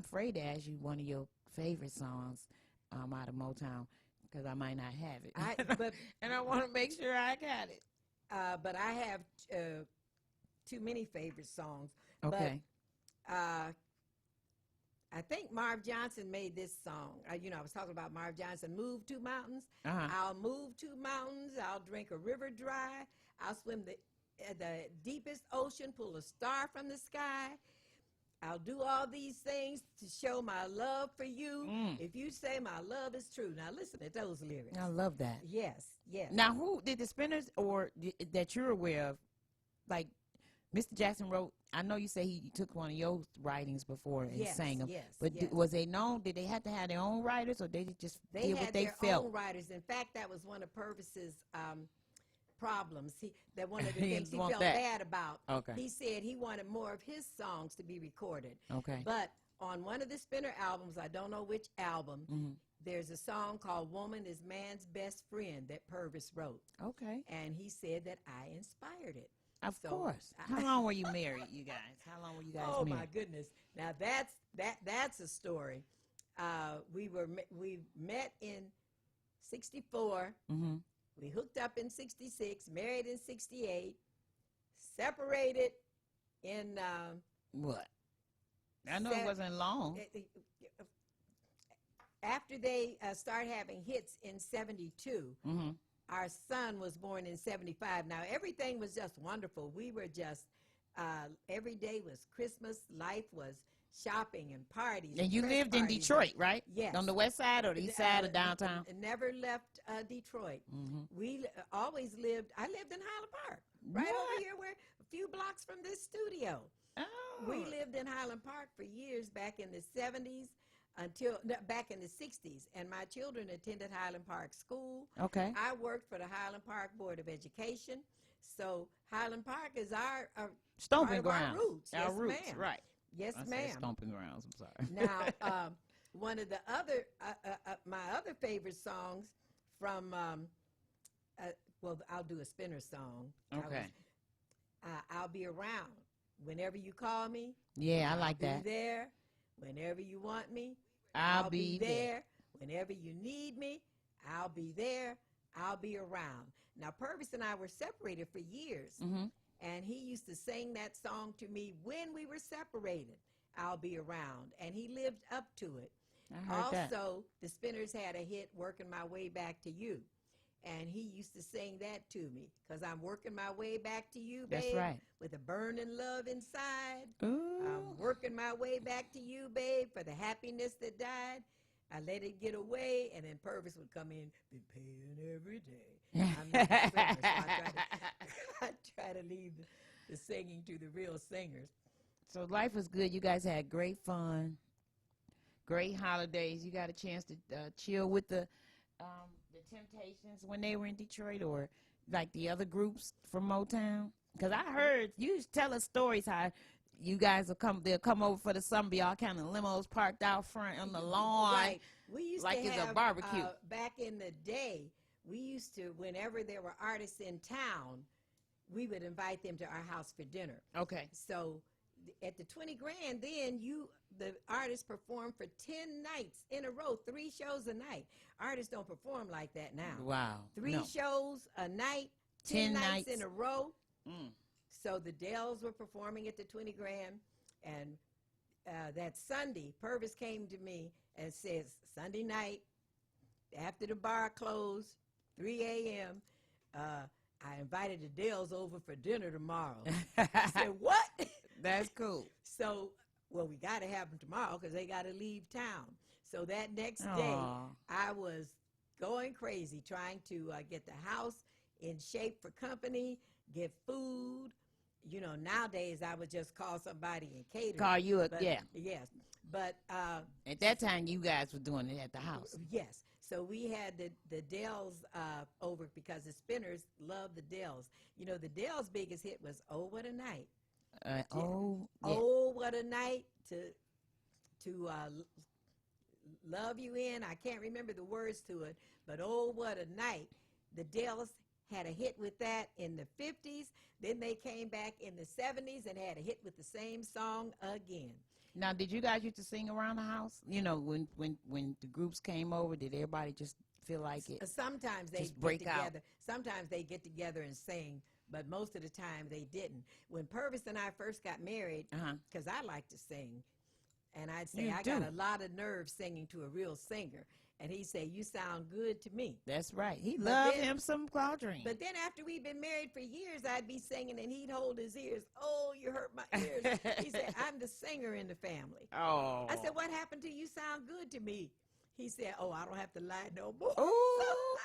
afraid to ask you one of your favorite songs out of Motown because I might not have it. And I want to make sure I got it. But I have too many favorite songs. Okay. But I think Marv Johnson made this song. I was talking about Marv Johnson. Move two mountains. Uh-huh. I'll move two mountains. I'll drink a river dry. I'll swim the deepest ocean, pull a star from the sky. I'll do all these things to show my love for you. If you say my love is true. Now listen to those lyrics. I love that. Yes. Now, who did the Spinners or that you're aware of, like Mr. Jackson wrote? I know you say he took one of your writings before and sang them. Yes. But was they known? Did they have to have their own writers, or they just They did had what they their felt? own writers. In fact, that was one of Purvis's problems. That one of the He things he didn't want felt that. bad about. Okay. He said he wanted more of his songs to be recorded. Okay. But on one of the Spinner albums, I don't know which album, there's a song called "Woman Is Man's Best Friend" that Purvis wrote. Okay. And he said that I inspired it. Of So, course. How long were you married, you guys? How long were you guys Oh married? my goodness! Now that's a story. We met in '64. We hooked up in '66, married in '68, separated in What? I know it wasn't long. After they started having hits in '72. Our son was born in '75. Now everything was just wonderful. We were just every day was Christmas. Life was shopping and parties. And you press lived in parties. Detroit, right? Yes. On the west side or the east side of downtown? Never left Detroit. We always lived. I lived in Highland Park, right over here, where a few blocks from this studio. Oh. We lived in Highland Park for years back in the '70s back in the '60s, and my children attended Highland Park School. Okay. I worked for the Highland Park Board of Education, so Highland Park is our Stomping part of grounds. Our roots, Our yes, roots, ma'am. right. Yes, I said ma'am. stomping grounds. I'm sorry. Now, one of the other my other favorite songs from I'll do a Spinner song. Okay. I'll be around whenever you call me. Yeah, I like I'll that. be there whenever you want me. I'll be there. Whenever you need me. I'll be there. I'll be around. Now, Purvis and I were separated for years, and he used to sing that song to me when we were separated. I'll be around, and he lived up to it. I heard that. Also, the Spinners had a hit, "Working My Way Back to You," and he used to sing that to me, because I'm working my way back to you, babe. That's right. With a burning love inside. Ooh. I'm working my way back to you, babe, for the happiness that died. I let it get away, and then Purvis would come in, been paying every day. I'm not a singer, so I try to leave the singing to the real singers. So life was good. You guys had great fun, great holidays. You got a chance to chill with the Temptations when they were in Detroit, or like the other groups from Motown? Because I heard you tell us stories how you guys they'll come over for the summer, y'all kind of limos parked out front on the lawn. Right. We used like to it's have, a barbecue. Back in the day, we used to, whenever there were artists in town, we would invite them to our house for dinner. Okay. So at the 20 grand, then the artists performed for 10 nights in a row, 3 shows a night. Artists don't perform like that now. Wow. 3 No. shows a night, 10 nights in a row. So the Dells were performing at the 20 grand, and that Sunday, Purvis came to me and says, Sunday night, after the bar closed, 3 a.m., I invited the Dells over for dinner tomorrow. I said, what? That's cool. So, well, we got to have them tomorrow because they got to leave town. So that next day, I was going crazy trying to get the house in shape for company, get food. You know, nowadays I would just call somebody and cater. Call you up, yeah. Yes. But at that time, you guys were doing it at the house. Yes. So we had the Dells over because the Spinners love the Dells. You know, the Dells' biggest hit was "Oh What a Night." Yeah. Oh, what a night to to love you in. I can't remember the words to it, but oh, what a night. The Dells had a hit with that in the 50s. Then they came back in the 70s and had a hit with the same song again. Now, did you guys used to sing around the house? You know, when the groups came over, did everybody just feel like it? Sometimes they just break get together. out. Sometimes they get together and sing, but most of the time they didn't. When Purvis and I first got married, because I like to sing, and I'd say, I got a lot of nerve singing to a real singer. And he'd say, you sound good to me. That's right. He loved him some Claudine. But then after we'd been married for years, I'd be singing, and he'd hold his ears. Oh, you hurt my ears. He said, I'm the singer in the family. Oh. I said, what happened to you? Sound good to me. He said, oh, I don't have to lie no more. Oh.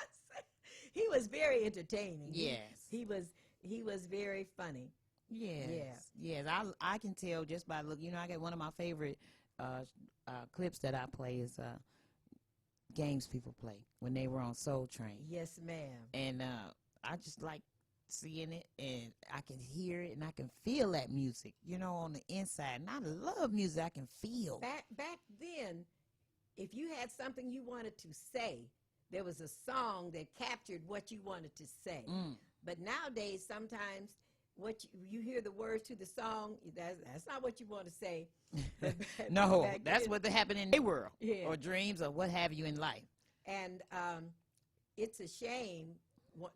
He was very entertaining. Yes. He was very funny. Yes. Yes. I can tell just by look. You know, I got one of my favorite clips that I play is games people play when they were on Soul Train. Yes, ma'am. And I just like seeing it, and I can hear it, and I can feel that music, you know, on the inside. And I love music I can feel. Back then, if you had something you wanted to say, there was a song that captured what you wanted to say. But nowadays, sometimes what you hear the words to the song, that's not what you want to say. No, that's what happened in their world, Yeah. or dreams, or what have you in life. And it's a shame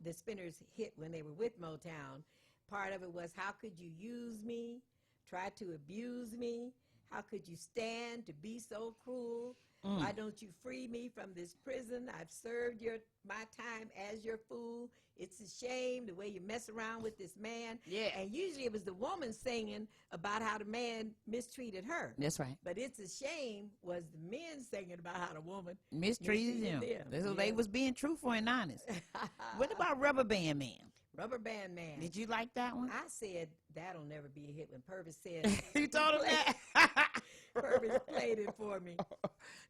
the Spinners hit when they were with Motown. Part of it was, how could you use me, try to abuse me? How could you stand to be so cruel? Why don't you free me from this prison? I've served my time as your fool. It's a shame the way you mess around with this man. Yeah. And usually it was the woman singing about how the man mistreated her. That's right. But it's a shame was the men singing about how the woman Mistreated them. them. They was being truthful and honest. What about Rubber Band Man? Rubber Band Man. Did you like that one? I said that'll never be a hit when Purvis said. You told him that? Purvis played it for me.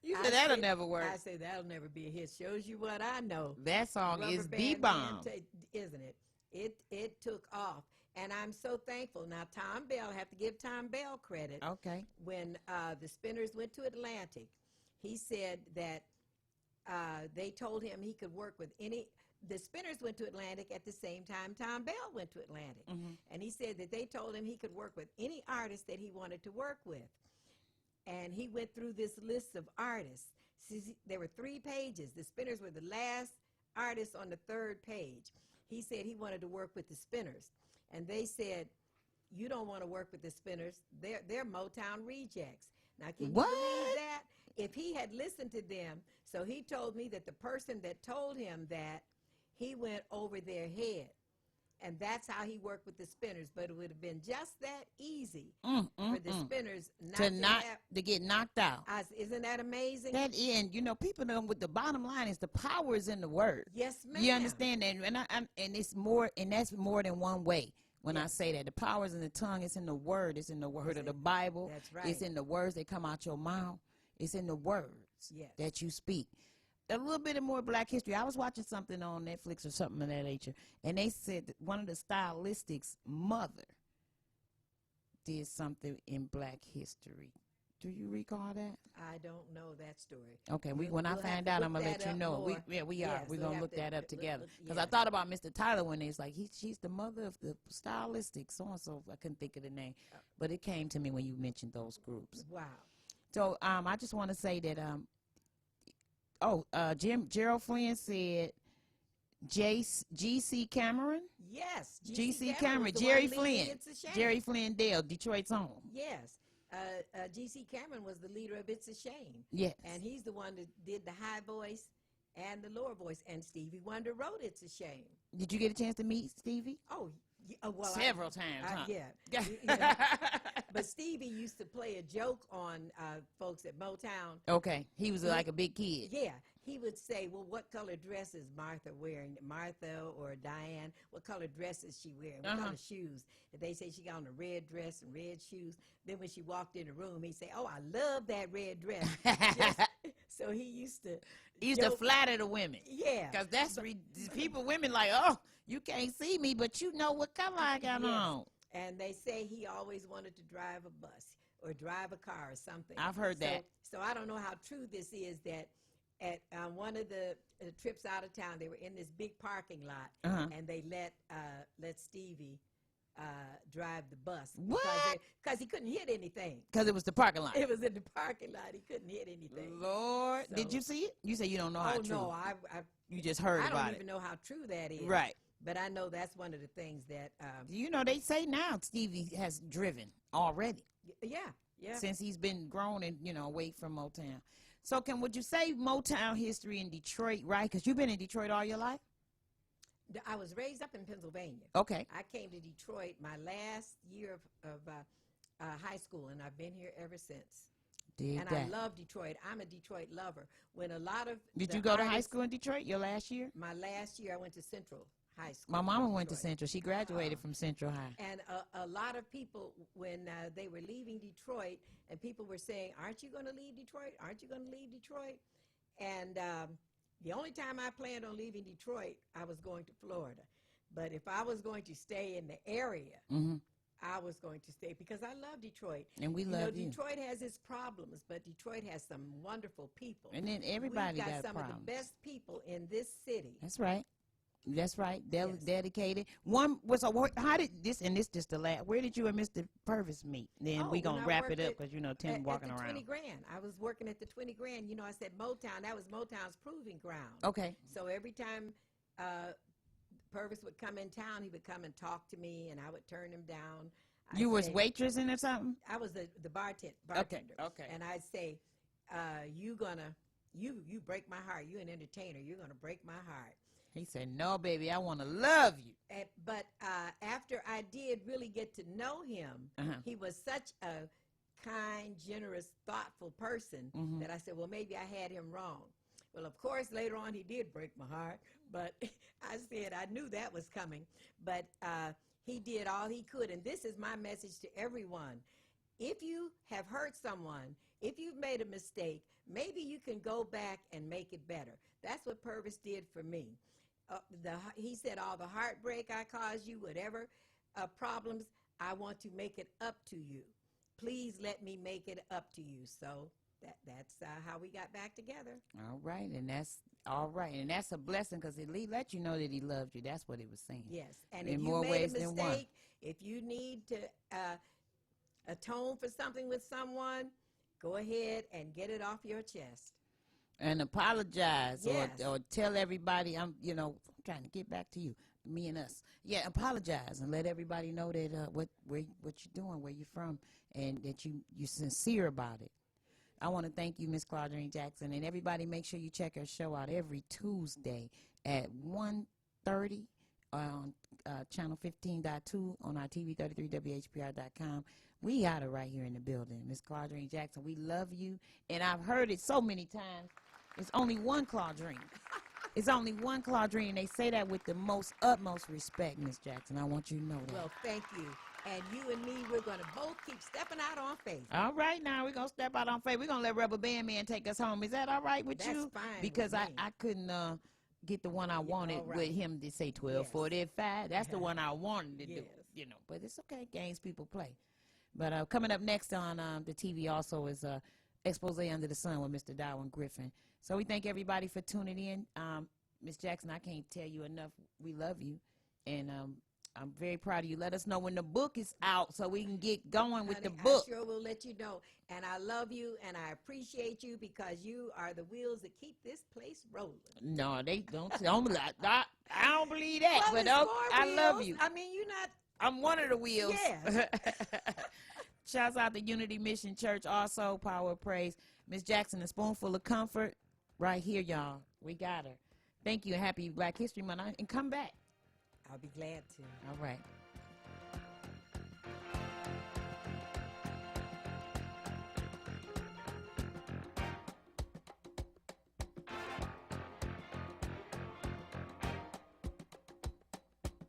You said that'll never work. I said that'll never be a hit. Shows you what I know. That song Rubber is Band the bomb. Man isn't it? It took off. And I'm so thankful. Now, Tom Bell, I have to give Tom Bell credit. Okay. When the Spinners went to Atlantic, he said that they told him he could work with any. The Spinners went to Atlantic at the same time Tom Bell went to Atlantic. And he said that they told him he could work with any artist that he wanted to work with. And he went through this list of artists. See, there were 3 pages. The Spinners were the last artists on the 3rd page. He said he wanted to work with the Spinners. And they said, you don't want to work with the Spinners. They're Motown rejects. Now, can you believe that? If he had listened to them, so he told me that the person that told him that, he went over their head. And that's how he worked with the Spinners. But it would have been just that easy for the Spinners to get knocked out. Isn't that amazing? That and you know, people know with the bottom line is the power is in the word. Yes, ma'am. You understand that? And it's more, and that's more than one way. When I say that, the power is in the tongue. It's in the word. It's in the word of the Bible. That's right. It's in the words that come out your mouth. It's in the words that you speak. A little bit of more Black history. I was watching something on Netflix or something of that nature, and they said that one of the stylistics' mother did something in Black history. Do you recall that? I don't know that story. Okay, when I find out, I'm gonna let you know. We are. We're gonna look that up together. Because I thought about Mr. Tyler when it's like she's the mother of the stylistic so and so. I couldn't think of the name, but it came to me when you mentioned those groups. Wow. So I just want to say that Gerald Flynn said G.C. Cameron. Yes, G.C. Cameron. Jerry Flynn. Jerry Flynn Dale, Detroit's own. Yes. G.C. Cameron was the leader of It's a Shame. Yes. And he's the one that did the high voice and the lower voice. And Stevie Wonder wrote It's a Shame. Did you get a chance to meet Stevie? Oh, well. Several times, huh? Yeah. But Stevie used to play a joke on folks at Motown. Okay. He was like a big kid. Yeah. He would say, well, what color dress is Martha wearing? Martha or Diane, what color dress is she wearing? What color shoes? And they say she got on a red dress and red shoes. Then when she walked in the room, he'd say, oh, I love that red dress. So he used to flatter the women. Yeah. Because that's women like, oh, you can't see me, but you know what color I got on. And they say he always wanted to drive a bus. or drive a car or something. I've heard that. So I don't know how true this is that at one of the trips out of town, they were in this big parking lot, and they let Stevie drive the bus. What? Because he couldn't hit anything. Because it was the parking lot. It was in the parking lot. He couldn't hit anything. Lord. So, did you see it? You say you don't know how true. Oh, no. You just heard about it. I don't even know how true that is. Right. But I know that's one of the things that... you know, they say now Stevie has driven already. Yeah. Since he's been grown and, away from Motown. So would you say Motown history in Detroit, right? Because you've been in Detroit all your life? I was raised up in Pennsylvania. Okay. I came to Detroit my last year of high school, and I've been here ever since. I love Detroit. I'm a Detroit lover. When a lot of Did you go to high school in Detroit your last year? My last year, I went to Central High School. My mama went to Central. She graduated from Central High. And a lot of people, when they were leaving Detroit, and people were saying, aren't you going to leave Detroit? Aren't you going to leave Detroit? And the only time I planned on leaving Detroit, I was going to Florida. But if I was going to stay in the area, I was going to stay because I love Detroit. And we love you. Detroit has its problems, but Detroit has some wonderful people. And then everybody got some problems. of the best people in this city. That's right. That's right. Dedicated. One was how did this and this just the last? Where did you and Mr. Purvis meet? Then we gonna wrap it up because Tim walking around. 20 Grand. I was working at the 20 Grand. I said Motown. That was Motown's proving ground. Okay. So every time Purvis would come in town, he would come and talk to me, and I would turn him down. You was waitressing or something? I was the bartender. Okay. And I'd say, you break my heart. You an entertainer. You're gonna break my heart. He said, no, baby, I want to love you. But after I did really get to know him, he was such a kind, generous, thoughtful person that I said, well, maybe I had him wrong. Well, of course, later on, he did break my heart. But I said I knew that was coming. But he did all he could. And this is my message to everyone. If you have hurt someone, if you've made a mistake, maybe you can go back and make it better. That's what Purvis did for me. He said, all the heartbreak I caused you, whatever problems, I want to make it up to you. Please let me make it up to you. So that's how we got back together. All right, and that's all right, and that's a blessing because it let you know that he loved you. That's what he was saying. Yes, and in if more you made ways a than one. mistake, if you need to atone for something with someone, go ahead and get it off your chest. And apologize Yes. or tell everybody I'm trying to get back to you, me and us. Yeah, apologize and let everybody know that what you're doing, where you're from, and that you're sincere about it. I want to thank you, Miss Claudine Jackson, and everybody make sure you check her show out every Tuesday at 1:30 on channel 15.2 on our TV 33 WHPR.com. We got her right here in the building, Miss Claudine Jackson. We love you, and I've heard it so many times. It's only one Claudine. It's only one Claudine. They say that with the utmost respect, Miss Jackson. I want you to know that. Well, thank you. And you and me, we're going to both keep stepping out on faith. All right, now we're going to step out on faith. We're going to let Rubber Band Man take us home. Is that all right with you? That's fine. Because with I couldn't get the one I wanted with him to say 12:45. That's the one I wanted to do. But it's okay. Games people play. But coming up next on the TV also is Expose Under the Sun with Mr. Darwin Griffin. So we thank everybody for tuning in. Miss Jackson, I can't tell you enough. We love you. And I'm very proud of you. Let us know when the book is out so we can get going with the book. I sure will let you know. And I love you and I appreciate you because you are the wheels that keep this place rolling. No, they don't. I don't believe that. Well, but I love you. I mean, you're not. I'm one of the wheels. Yeah. Shouts out to Unity Mission Church, also Power of Praise. Miss Jackson, a spoonful of comfort, right here, y'all. We got her. Thank you, and happy Black History Month, and come back. I'll be glad to. All right.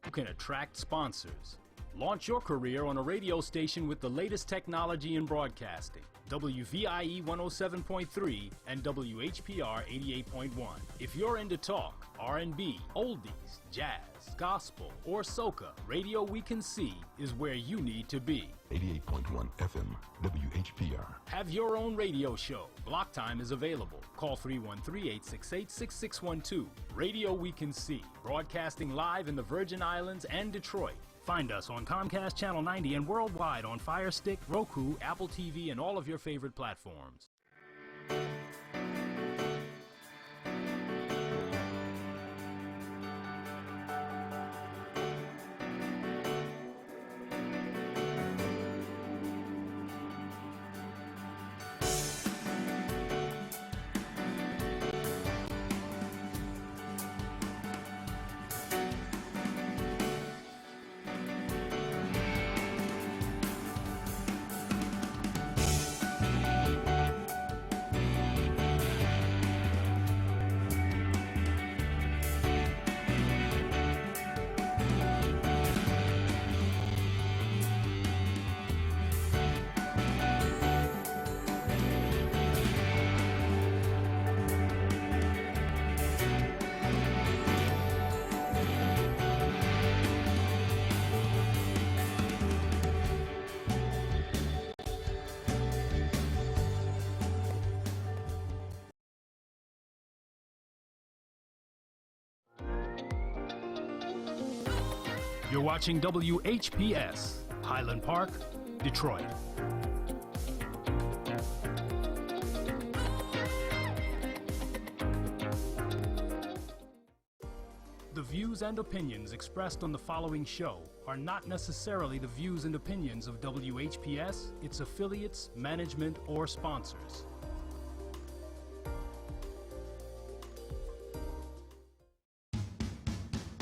You can attract sponsors. Launch your career on a radio station with the latest technology in broadcasting. WVIE 107.3 and WHPR 88.1. If you're into talk, R&B, oldies, jazz, gospel, or soca, Radio We Can See is where you need to be. 88.1 FM, WHPR. Have your own radio show. Block time is available. Call 313-868-6612. Radio We Can See, broadcasting live in the Virgin Islands and Detroit. Find us on Comcast Channel 90 and worldwide on Fire Stick, Roku, Apple TV, and all of your favorite platforms. You're watching WHPS, Highland Park, Detroit. The views and opinions expressed on the following show are not necessarily the views and opinions of WHPS, its affiliates, management, or sponsors.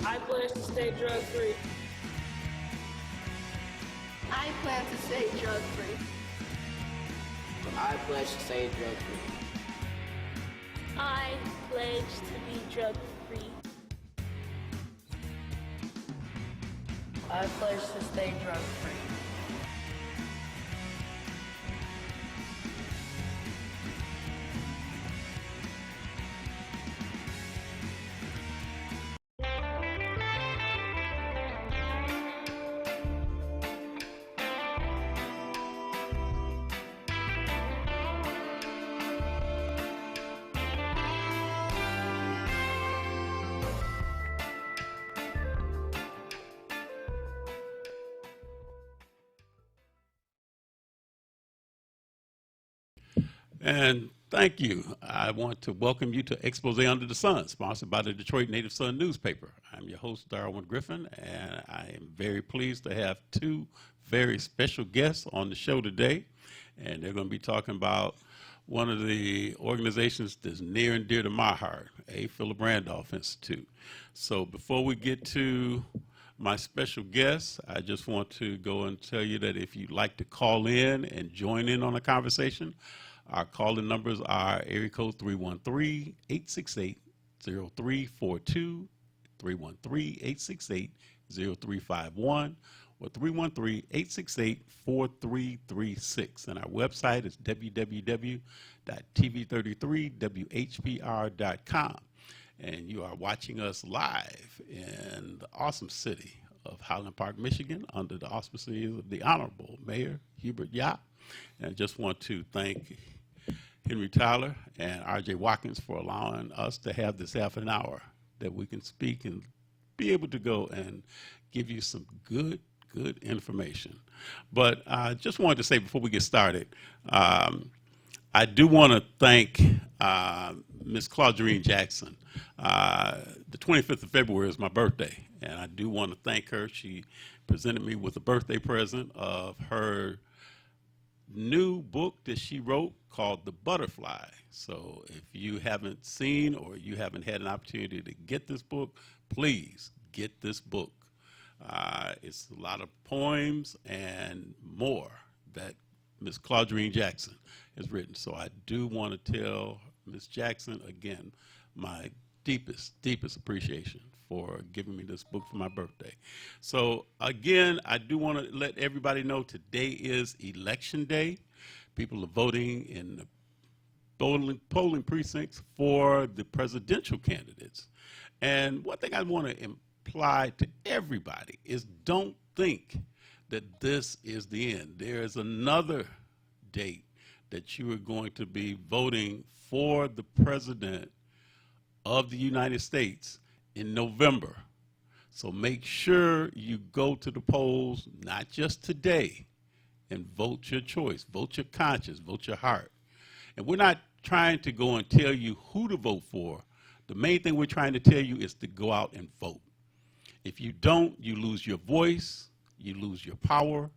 I pledge to stay drug-free. I plan to stay drug-free. I pledge to stay drug-free. I pledge to be drug-free. I pledge to stay drug-free. And thank you. I want to welcome you to Expose Under the Sun, sponsored by the Detroit Native Sun newspaper. I'm your host, Darwin Griffin, and I am very pleased to have two very special guests on the show today. And they're going to be talking about one of the organizations that's near and dear to my heart, A. Philip Randolph Institute. So before we get to my special guests, I just want to go and tell you that if you'd like to call in and join in on the conversation, our calling numbers are area code 313-868-0342, 313-868-0351, or 313-868-4336. And our website is www.tv33whpr.com. And you are watching us live in the awesome city of Highland Park, Michigan, under the auspices of the Honorable Mayor Hubert Yap. And I just want to thank Henry Tyler and R.J. Watkins for allowing us to have this half an hour that we can speak and be able to go and give you some good information. But I just wanted to say before we get started, I do want to thank Ms. Claudine Jackson. The 25th of February is my birthday, and I do want to thank her. She presented me with a birthday present of her new book that she wrote called The Butterfly. So if you haven't seen or you haven't had an opportunity to get this book, please get this book. It's a lot of poems and more that Ms. Claudine Jackson has written. So I do want to tell Ms. Jackson again my deepest appreciation for giving me this book for my birthday. So again, I do want to let everybody know today is election day. People are voting in the polling precincts for the presidential candidates. And one thing I want to imply to everybody is don't think that this is the end. There is another date that you are going to be voting for the president of the United States in November. So make sure you go to the polls, not just today, and vote your choice, vote your conscience, vote your heart. And we're not trying to go and tell you who to vote for. The main thing we're trying to tell you is to go out and vote. If you don't, you lose your voice, you lose your power,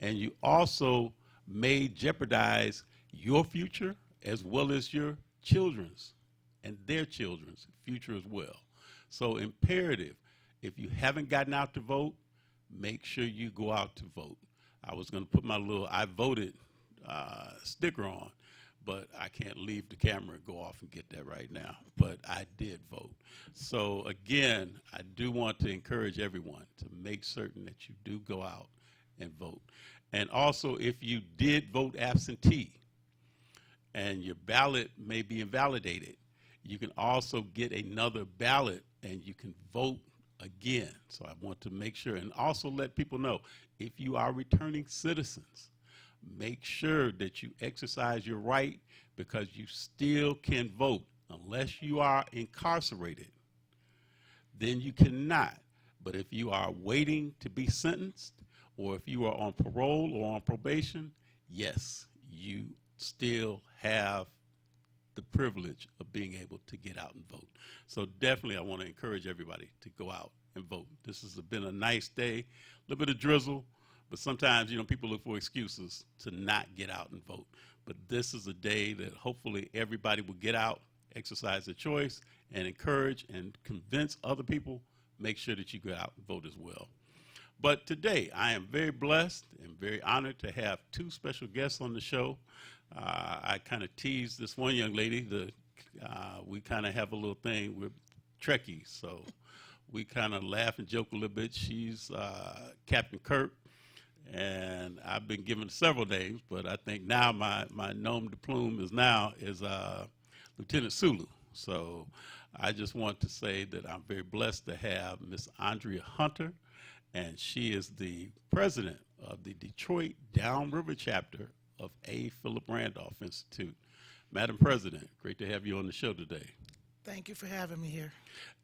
and you also may jeopardize your future as well as your children's and their children's future as well. So imperative, if you haven't gotten out to vote, make sure you go out to vote. I was going to put my little I voted sticker on, but I can't leave the camera and go off and get that right now. But I did vote. So again, I do want to encourage everyone to make certain that you do go out and vote. And also, if you did vote absentee and your ballot may be invalidated, you can also get another ballot and you can vote again. So I want to make sure and also let people know, if you are returning citizens, make sure that you exercise your right, because you still can vote. Unless you are incarcerated, then you cannot. But if you are waiting to be sentenced, or if you are on parole or on probation, yes, you still have the privilege of being able to get out and vote. So definitely I want to encourage everybody to go out and vote. This has been a nice day, a little bit of drizzle, but sometimes, you know, people look for excuses to not get out and vote. But this is a day that hopefully everybody will get out, exercise their choice, and encourage and convince other people, make sure that you go out and vote as well. But today, I am very blessed and very honored to have two special guests on the show. I kind of teased this one young lady. We kind of have a little thing with Trekkies, so we kind of laugh and joke a little bit. She's Captain Kirk, and I've been given several names, but I think now my nom de plume is Lieutenant Sulu. So I just want to say that I'm very blessed to have Miss Andrea Hunter, and she is the president of the Detroit Downriver chapter of A. Philip Randolph Institute. Madam President, great to have you on the show today. Thank you for having me here.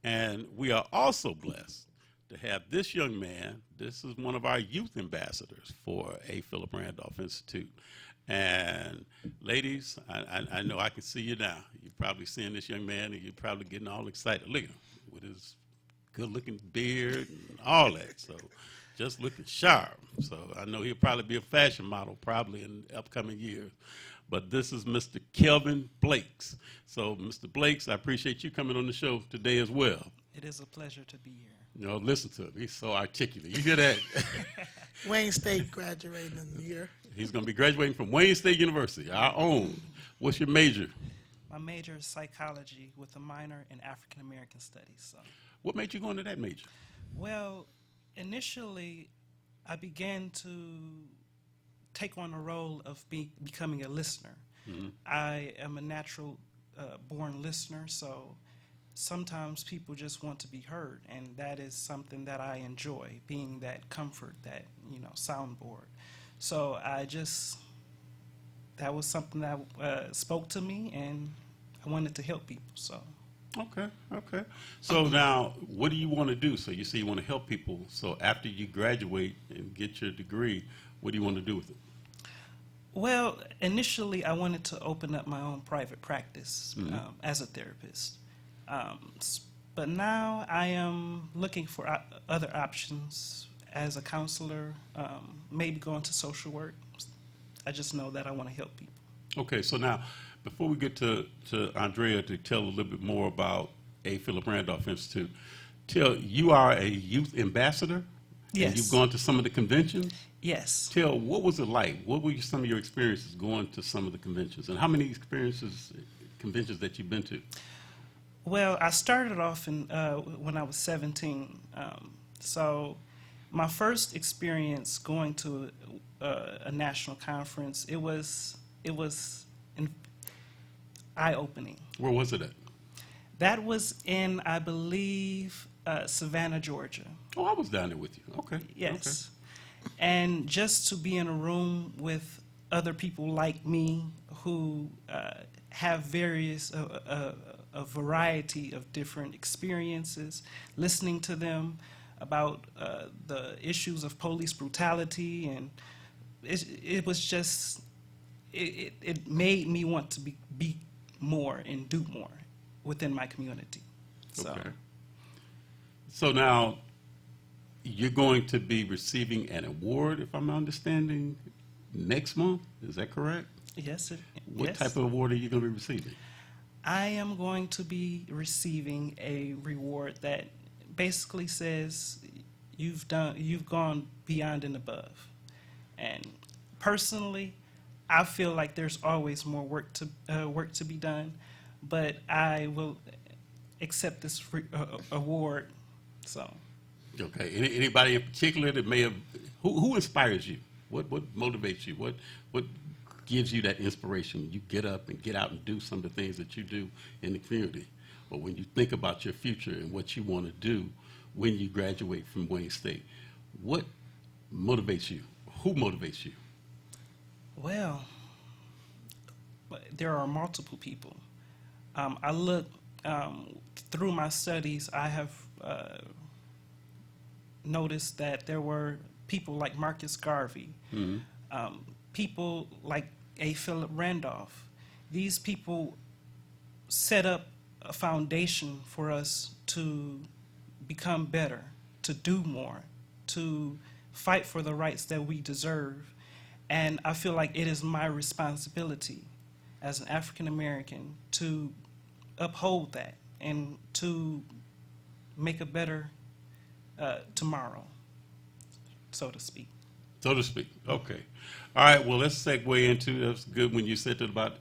And we are also blessed to have this young man. This is one of our youth ambassadors for A. Philip Randolph Institute. And ladies, I know I can see you now. You're probably seeing this young man and you're probably getting all excited. Look at him with his good-looking beard and all that. So just looking sharp. So I know he'll probably be a fashion model probably in the upcoming years. But this is Mr. Kelvin Blakes. So, Mr. Blakes, I appreciate you coming on the show today as well. It is a pleasure to be here. You know, listen to him. He's so articulate. You hear that? Wayne State graduating in the year. He's going to be graduating from Wayne State University, our own. What's your major? My major is psychology with a minor in African American studies. So. What made you go into that major? Well, initially, I began to take on the role of becoming a listener. Mm-hmm. I am a natural born listener, so sometimes people just want to be heard, and that is something that I enjoy, being that comfort, that, you know, soundboard. So that was something that spoke to me, and I wanted to help people, so. Okay. So now, what do you want to do? So you say you want to help people, so after you graduate and get your degree, what do you want to do with it? Well, initially I wanted to open up my own private practice as a therapist. But now I am looking for other options as a counselor, maybe going to social work. I just know that I want to help people. Okay, so now, before we get to Andrea to tell a little bit more about A. Philip Randolph Institute, you are a youth ambassador? Yes. And you've gone to some of the conventions? Yes. What was it like? What were some of your experiences going to some of the conventions? And how many conventions that you've been to? Well, I started off when I was 17. So my first experience going to a national conference, it was it was eye-opening. Where was it at? That was in, I believe, Savannah, Georgia. Oh, I was down there with you. Okay. Yes. And just to be in a room with other people like me who have a variety of different experiences, listening to them about the issues of police brutality, and it was just, it made me want to be more and do more within my community. Okay. So now you're going to be receiving an award, if I'm understanding, next month. Is that correct? Yes. What type of award are you going to be receiving? I am going to be receiving a reward that basically says you've gone beyond and above. And personally, I feel like there's always more work to be done, but I will accept this award. So. Okay. Anybody in particular that may have who inspires you? What motivates you? What gives you that inspiration when you get up and get out and do some of the things that you do in the community? Or when you think about your future and what you want to do when you graduate from Wayne State, what motivates you? Who motivates you? Well, there are multiple people. I look through my studies, I have noticed that there were people like Marcus Garvey, people like A. Philip Randolph. These people set up a foundation for us to become better, to do more, to fight for the rights that we deserve. And I feel like it is my responsibility as an African American to uphold that and to make a better tomorrow, so to speak. So to speak. Okay. All right. Well, let's segue into, that's good when you said that about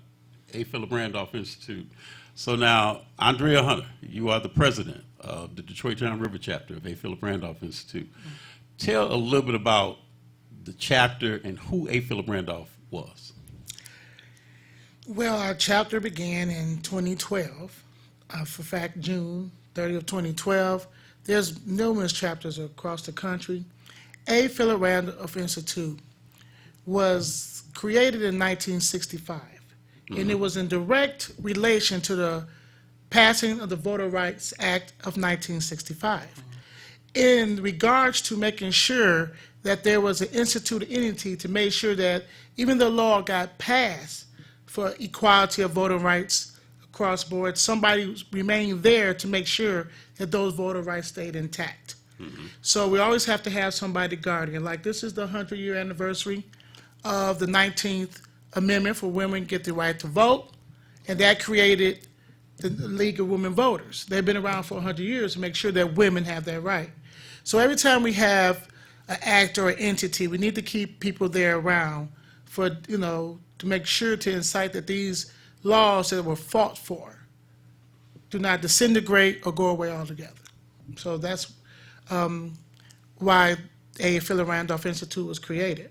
A. Philip Randolph Institute. So now, Andrea Hunter, you are the president of the Detroit John River chapter of A. Philip Randolph Institute. Tell a little bit about the chapter and who A. Philip Randolph was. Well, our chapter began in 2012. For fact, June 30th of 2012. There's numerous chapters across the country. A. Philip Randolph Institute was created in 1965, and it was in direct relation to the passing of the Voter Rights Act of 1965. In regards to making sure that there was an institute entity to make sure that even though law got passed for equality of voting rights across board, somebody remained there to make sure that those voter rights stayed intact. So we always have to have somebody guardian. Like this is the 100-year anniversary of the 19th Amendment for women get the right to vote, and that created the League of Women Voters. They've been around for 100 years to make sure that women have that right. So every time we have an act or an entity, we need to keep people there around for, to make sure to incite that these laws that were fought for do not disintegrate or go away altogether. So that's why A. Philip Randolph Institute was created.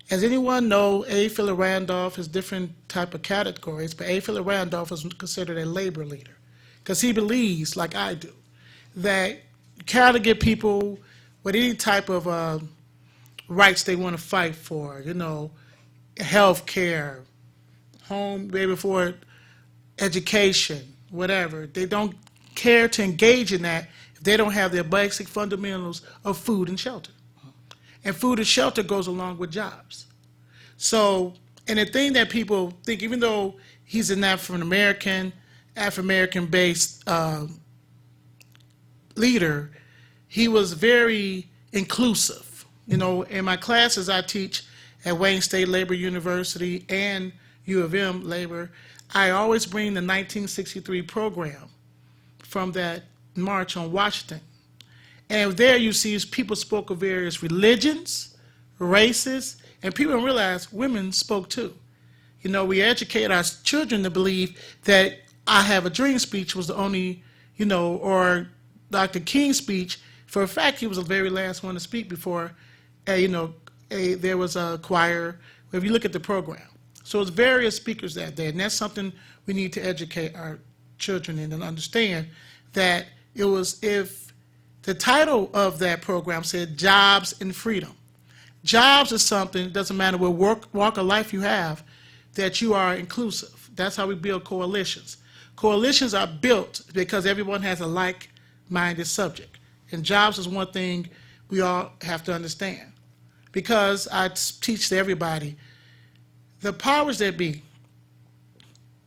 As anyone know, A. Philip Randolph has different type of categories, but A. Philip Randolph is considered a labor leader because he believes, like I do, that you kind of get people with any type of rights they want to fight for, health care, home, maybe for education, whatever. They don't care to engage in that if they don't have their basic fundamentals of food and shelter. And food and shelter goes along with jobs. So, and the thing that people think, even though he's an Afro-American-based leader, he was very inclusive. In my classes I teach at Wayne State Labor University and U of M Labor, I always bring the 1963 program from that March on Washington. And there you see people spoke of various religions, races, and people don't realize women spoke too. We educate our children to believe that I Have a Dream speech was the only, or Dr. King's speech. For a fact, he was the very last one to speak before, there was a choir. If you look at the program. So it's various speakers that day, and that's something we need to educate our children in and understand that it was, if the title of that program said Jobs and Freedom. Jobs is something, it doesn't matter what walk of life you have, that you are inclusive. That's how we build coalitions. Coalitions are built because everyone has a like-minded subject. And jobs is one thing we all have to understand. Because I teach to everybody, the powers that be,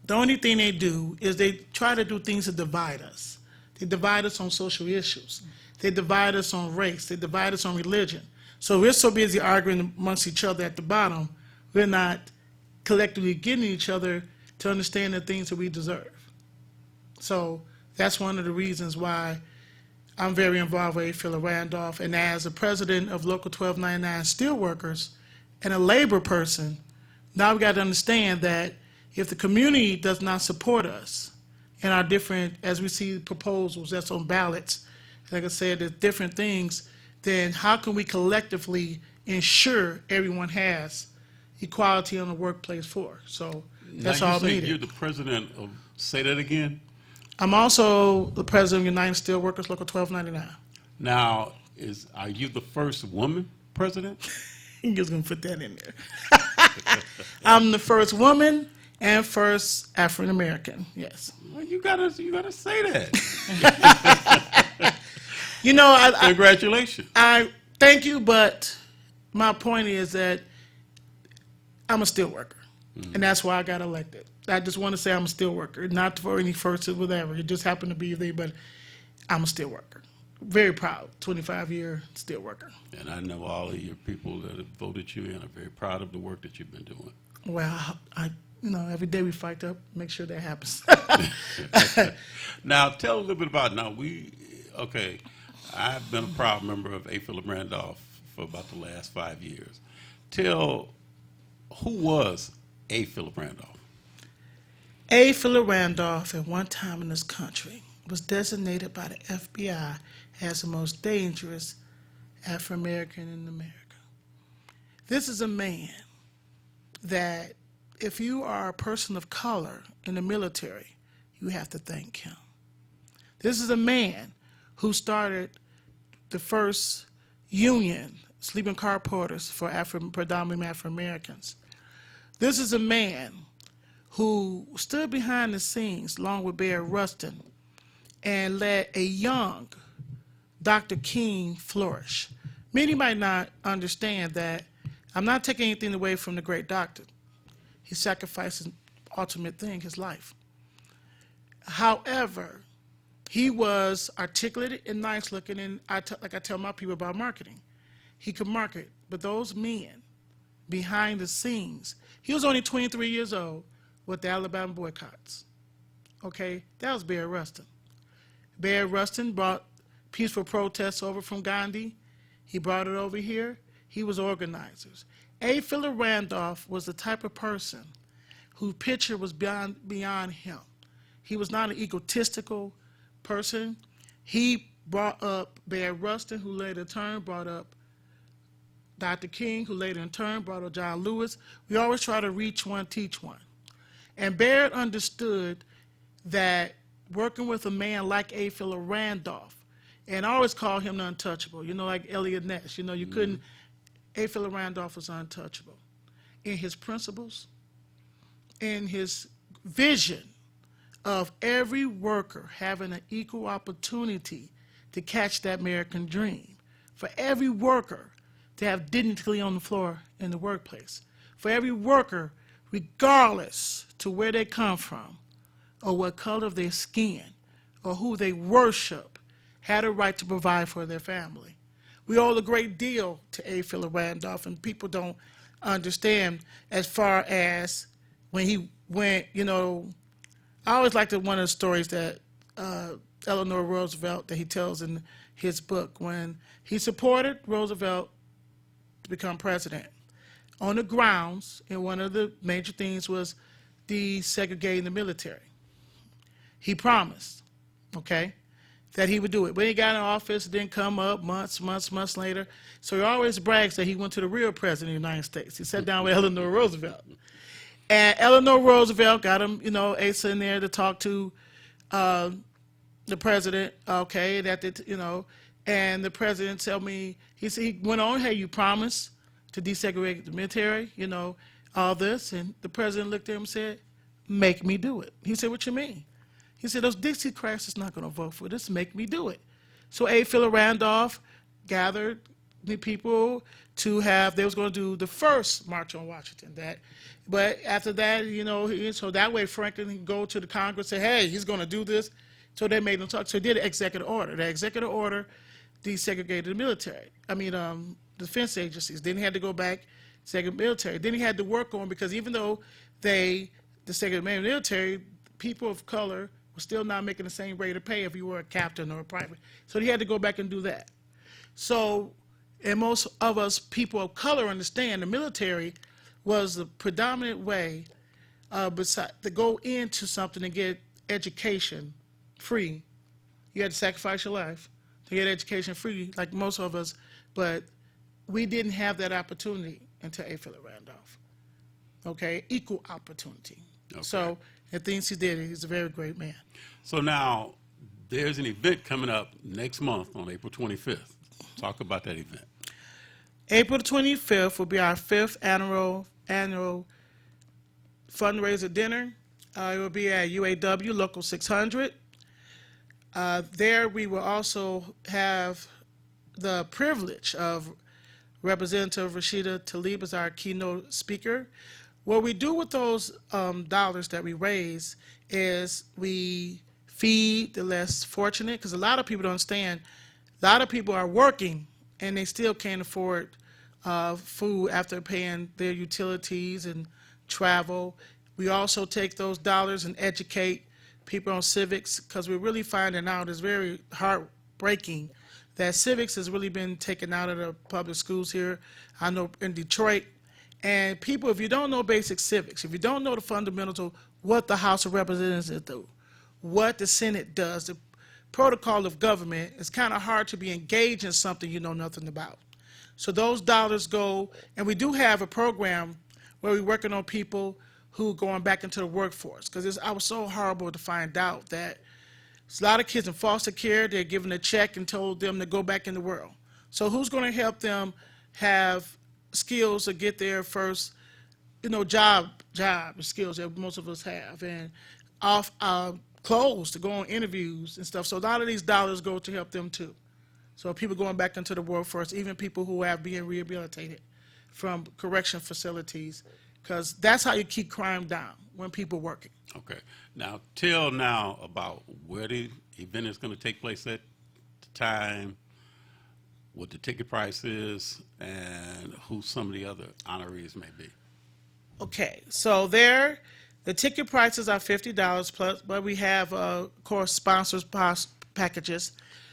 the only thing they do is they try to do things to divide us. They divide us on social issues. They divide us on race. They divide us on religion. So we're so busy arguing amongst each other at the bottom, we're not collectively getting each other to understand the things that we deserve. So that's one of the reasons why I'm very involved with A. Philip Randolph. And as the president of Local 1299 Steelworkers and a labor person, now we got to understand that if the community does not support us in our different, as we see proposals that's on ballots, like I said, there's different things, then how can we collectively ensure everyone has equality on the workplace floor? So that's all needed. You're the president of, say that again? I'm also the president of United Steelworkers, Local 1299. Now, are you the first woman president? You're just going to put that in there. I'm the first woman and first African American, yes. Well, you gotta say that. You know, Congratulations. I thank you, but my point is that I'm a steel worker, and that's why I got elected. I just want to say I'm a steel worker, not for any first or whatever. It just happened to be there, but I'm a steel worker. Very proud, 25-year steel worker. And I know all of your people that have voted you in are very proud of the work that you've been doing. Well, every day we fight to make sure that happens. Now, tell a little bit about, I've been a proud member of A. Philip Randolph for about the last 5 years. Tell, who was A. Philip Randolph? A. Philip Randolph, at one time in this country, was designated by the FBI as the most dangerous African American in America. This is a man that, if you are a person of color in the military, you have to thank him. This is a man who started the first union, sleeping car porters for predominantly African Americans. This is a man who stood behind the scenes along with Bear Rustin and let a young Dr. King flourish. Many might not understand that I'm not taking anything away from the great doctor. He sacrificed his ultimate thing, his life. However, he was articulate and nice looking, and like I tell my people about marketing. He could market, but those men behind the scenes, he was only 23 years old with the Alabama boycotts. Okay, that was Bear Rustin. Bear Rustin brought peaceful protests over from Gandhi. He brought it over here. He was organizers. A. Philip Randolph was the type of person whose picture was beyond him. He was not an egotistical person. He brought up Bear Rustin, who later in turn brought up Dr. King, who later in turn brought up John Lewis. We always try to reach one, teach one. And Barrett understood that working with a man like A. Philip Randolph, and I always call him the untouchable, like Elliot Ness, you couldn't, A. Philip Randolph was untouchable in his principles, in his vision of every worker having an equal opportunity to catch that American dream, for every worker to have dignity on the floor in the workplace, for every worker, regardless to where they come from or what color of their skin or who they worship, had a right to provide for their family. We owe a great deal to A. Philip Randolph, and people don't understand as far as when he went, I always liked one of the stories that Eleanor Roosevelt, that he tells in his book, when he supported Roosevelt to become president on the grounds, and one of the major things was desegregating the military. He promised, that he would do it. When he got in office, it didn't come up months later. So he always brags that he went to the real president of the United States. He sat down with Eleanor Roosevelt. And Eleanor Roosevelt got him, Asa in there to talk to the president, okay, and the president told me, he went on, hey, you promised to desegregate the military, all this. And the president looked at him and said, make me do it. He said, what you mean? He said, those Dixiecrats is not going to vote for this, make me do it. So A. Philip Randolph gathered the people they was going to do the first March on Washington. But after that, so that way Franklin can go to the Congress and say, hey, he's going to do this. So they made him talk. So he did an executive order. The executive order desegregated the military. Defense agencies. Then he had to go back, segregate military. Then he had to work on, because even though they desegregated the military, people of color were still not making the same rate of pay if you were a captain or a private. So he had to go back and do that. So, and most of us people of color understand the military was the predominant way to go into something and get education free. You had to sacrifice your life to get education free, like most of us, but we didn't have that opportunity until A. Philip Randolph. Okay, equal opportunity. Okay. So the things he did, he's a very great man. So now there's an event coming up next month on April 25th. Talk about that event. April 25th will be our 5th annual fundraiser dinner. It will be at UAW Local 600. There we will also have the privilege of Representative Rashida Tlaib as our keynote speaker. What we do with those dollars that we raise is we feed the less fortunate, because a lot of people don't understand. A lot of people are working and they still can't afford food after paying their utilities and travel. We also take those dollars and educate people on civics, because we're really finding out, it's very heartbreaking that civics has really been taken out of the public schools here. I know in Detroit. And people, if you don't know basic civics, if you don't know the fundamentals of what the House of Representatives do, what the Senate does, the protocol of government, it's kind of hard to be engaged in something you know nothing about. So those dollars go, and we do have a program where we're working on people who are going back into the workforce. Because I was so horrible to find out that there's a lot of kids in foster care, they're given a check and told them to go back in the world. So who's going to help them have skills to get their first, job skills that most of us have, and off clothes to go on interviews and stuff. So a lot of these dollars go to help them too. So people going back into the workforce, even people who have been rehabilitated from correction facilities, because that's how you keep crime down, when people working. Okay. Now tell now about where the event is going to take place at, the time, what the ticket price is, and who some of the other honorees may be. Okay, so the ticket prices are $50 plus, but we have, of course, sponsors packages.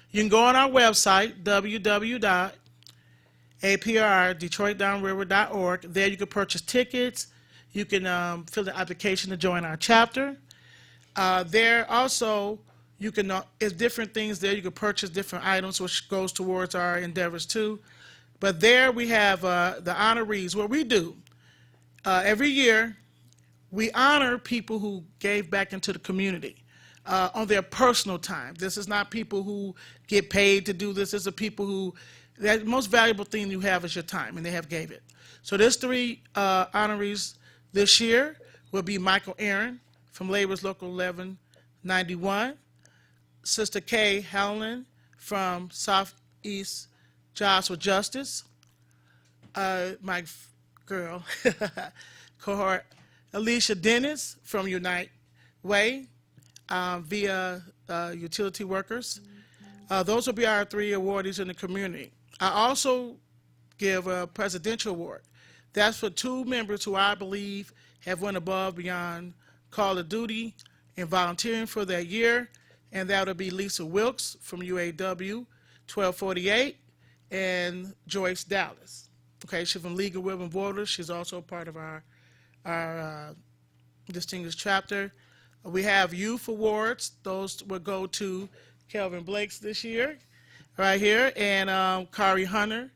You can go on our website, www.aprdetroitdownriver.org. There you can purchase tickets. You can fill the application to join our chapter. There also, you can, it's different things there. You can purchase different items, which goes towards our endeavors too. But there we have the honorees. What we do, every year, we honor people who gave back into the community on their personal time. This is not people who get paid to do this. This are people who, the most valuable thing you have is your time, and they have gave it. So there's 3 honorees this year. Will be Michael Aaron from Labor's Local 1191. Sister Kay Howland from Southeast Jobs for Justice. My girl, cohort, Alicia Dennis from Unite Way via utility workers. Those will be our 3 awardees in the community. I also give a presidential award. That's for 2 members who I believe have went above beyond call of duty and volunteering for that year. And that would be Lisa Wilkes from UAW 1248 and Joyce Dallas. Okay, she's from League of Women Voters. She's also part of our distinguished chapter. We have youth awards. Those will go to Kelvin Blakes this year, right here, and Kari Hunter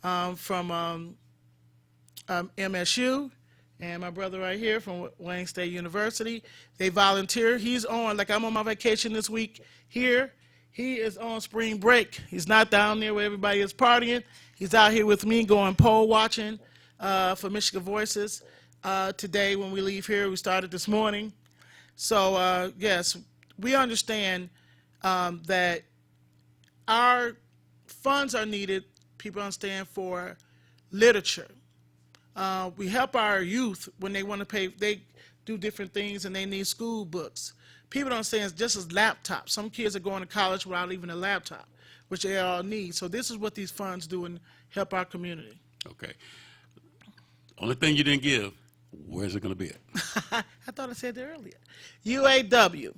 from MSU, and my brother right here from Wayne State University. They volunteer. He's on, like I'm on my vacation this week here. He is on spring break. He's not down there where everybody is partying. He's out here with me going poll watching for Michigan Voices today when we leave here. We started this morning. So, yes, we understand that our funds are needed, people understand, for literature. We help our youth when they want to pay, they do different things and they need school books. People don't understand it's just as laptops. Some kids are going to college without even a laptop, which they all need. So this is what these funds do and help our community. Okay. Only thing you didn't give, where's it going to be at? I thought I said that earlier. UAW,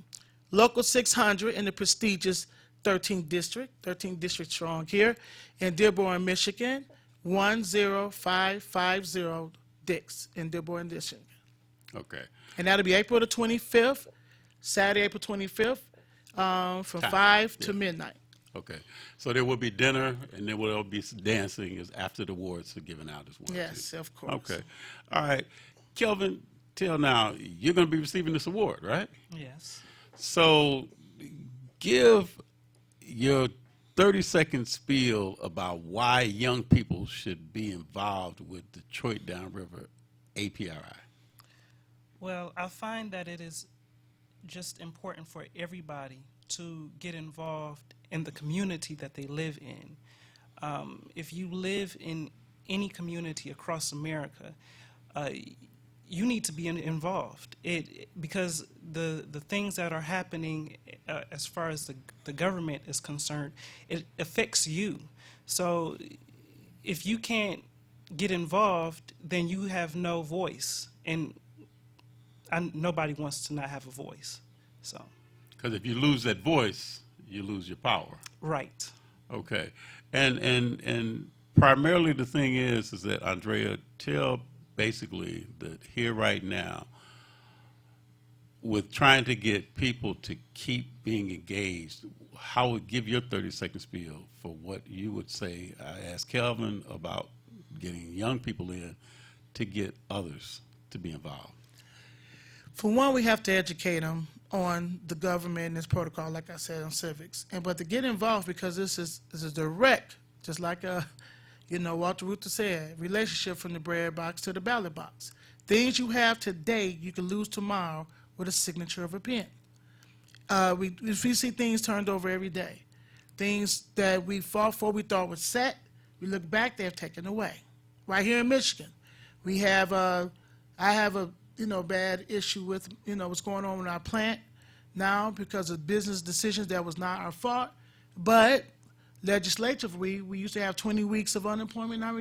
Local 600 in the prestigious 13th District strong here in Dearborn, Michigan, 10550 Dix in Dearborn, Michigan. Okay. And that'll be April the 25th, Saturday, April 25th, from 5 to midnight. Okay. So there will be dinner and there will be dancing as after the awards are given out as well. Yes, of course. Okay. All right. Kelvin, till now, you're going to be receiving this award, right? Yes. So give your 30-second spiel about why young people should be involved with Detroit Downriver APRI. Well, I find that it is just important for everybody to get involved in the community that they live in. If you live in any community across America, you need to be involved. Because the things that are happening as far as the government is concerned, it affects you. So if you can't get involved, then you have no voice. And nobody wants to not have a voice. So. Because if you lose that voice, you lose your power. Right. Okay. And primarily the thing is that, Andrea, tell basically that here right now, with trying to get people to keep being engaged, how would give your 30-second spiel for what you would say? I asked Kelvin about getting young people in to get others to be involved. For one, we have to educate them on the government and its protocol, like I said, on civics. But to get involved, because this is a direct, just like Walter Reuther said, relationship from the bread box to the ballot box. Things you have today, you can lose tomorrow with a signature of a pen. We see things turned over every day. Things that we fought for, we thought was set, we look back, they're taken away. Right here in Michigan, we have, I have a bad issue with, what's going on with our plant now because of business decisions that was not our fault. But legislatively, we used to have 20 weeks of unemployment. Now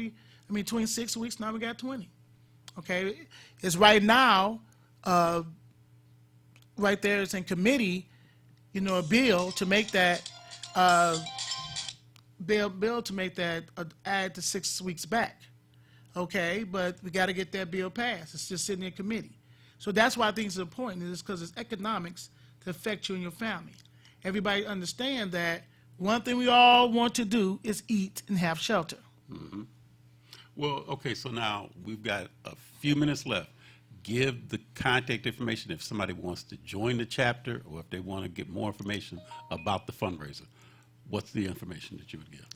26 weeks, now we got 20. Okay? It's right now, right there, it's in committee, a bill to make that, bill to make that add the 6 weeks back. Okay, but we got to get that bill passed. It's just sitting in committee. So that's why I think it's important, is because it's economics to affect you and your family. Everybody understand that one thing we all want to do is eat and have shelter. Mm-hmm. Well, okay, so now we've got a few minutes left. Give the contact information if somebody wants to join the chapter or if they want to get more information about the fundraiser. What's the information that you would give?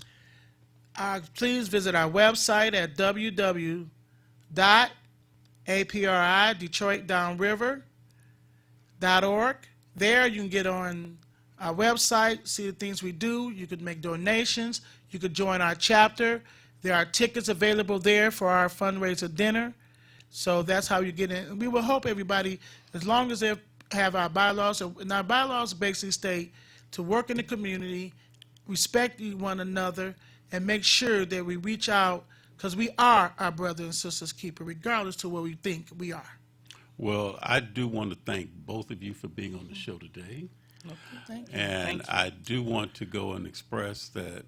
Please visit our website at www.apri.detroitdownriver.org. There you can get on our website, see the things we do. You could make donations. You could join our chapter. There are tickets available there for our fundraiser dinner. So that's how you get in. We will hope everybody, as long as they have our bylaws, and our bylaws basically state to work in the community, respect one another, and make sure that we reach out, because we are our brothers and sisters keeper, regardless to what we think we are. Well, I do want to thank both of you for being on the show today. Okay, thank you. And I do want to go and express that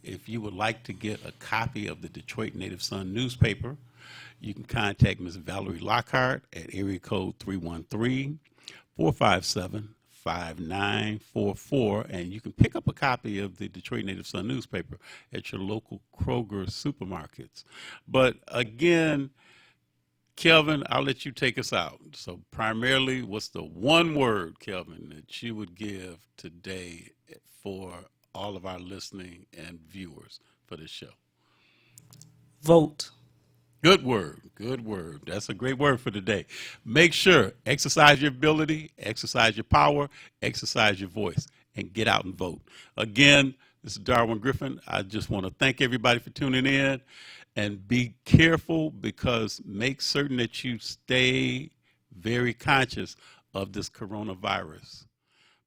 if you would like to get a copy of the Detroit Native Sun newspaper, you can contact Ms. Valerie Lockhart at area code 313-457-5944, and you can pick up a copy of the Detroit Native Sun newspaper at your local Kroger supermarkets. But again, Kelvin, I'll let you take us out. So primarily, what's the one word, Kelvin, that you would give today for all of our listening and viewers for this show? Vote. Good word. Good word. That's a great word for today. Make sure, exercise your ability, exercise your power, exercise your voice, and get out and vote. Again, this is Darwin Griffin. I just want to thank everybody for tuning in. And be careful, because make certain that you stay very conscious of this coronavirus,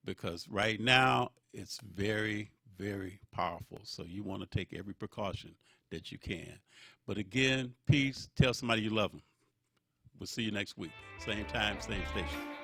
because right now it's very, very powerful. So you want to take every precaution that you can. But again, peace. Tell somebody you love them. We'll see you next week. Same time, same station.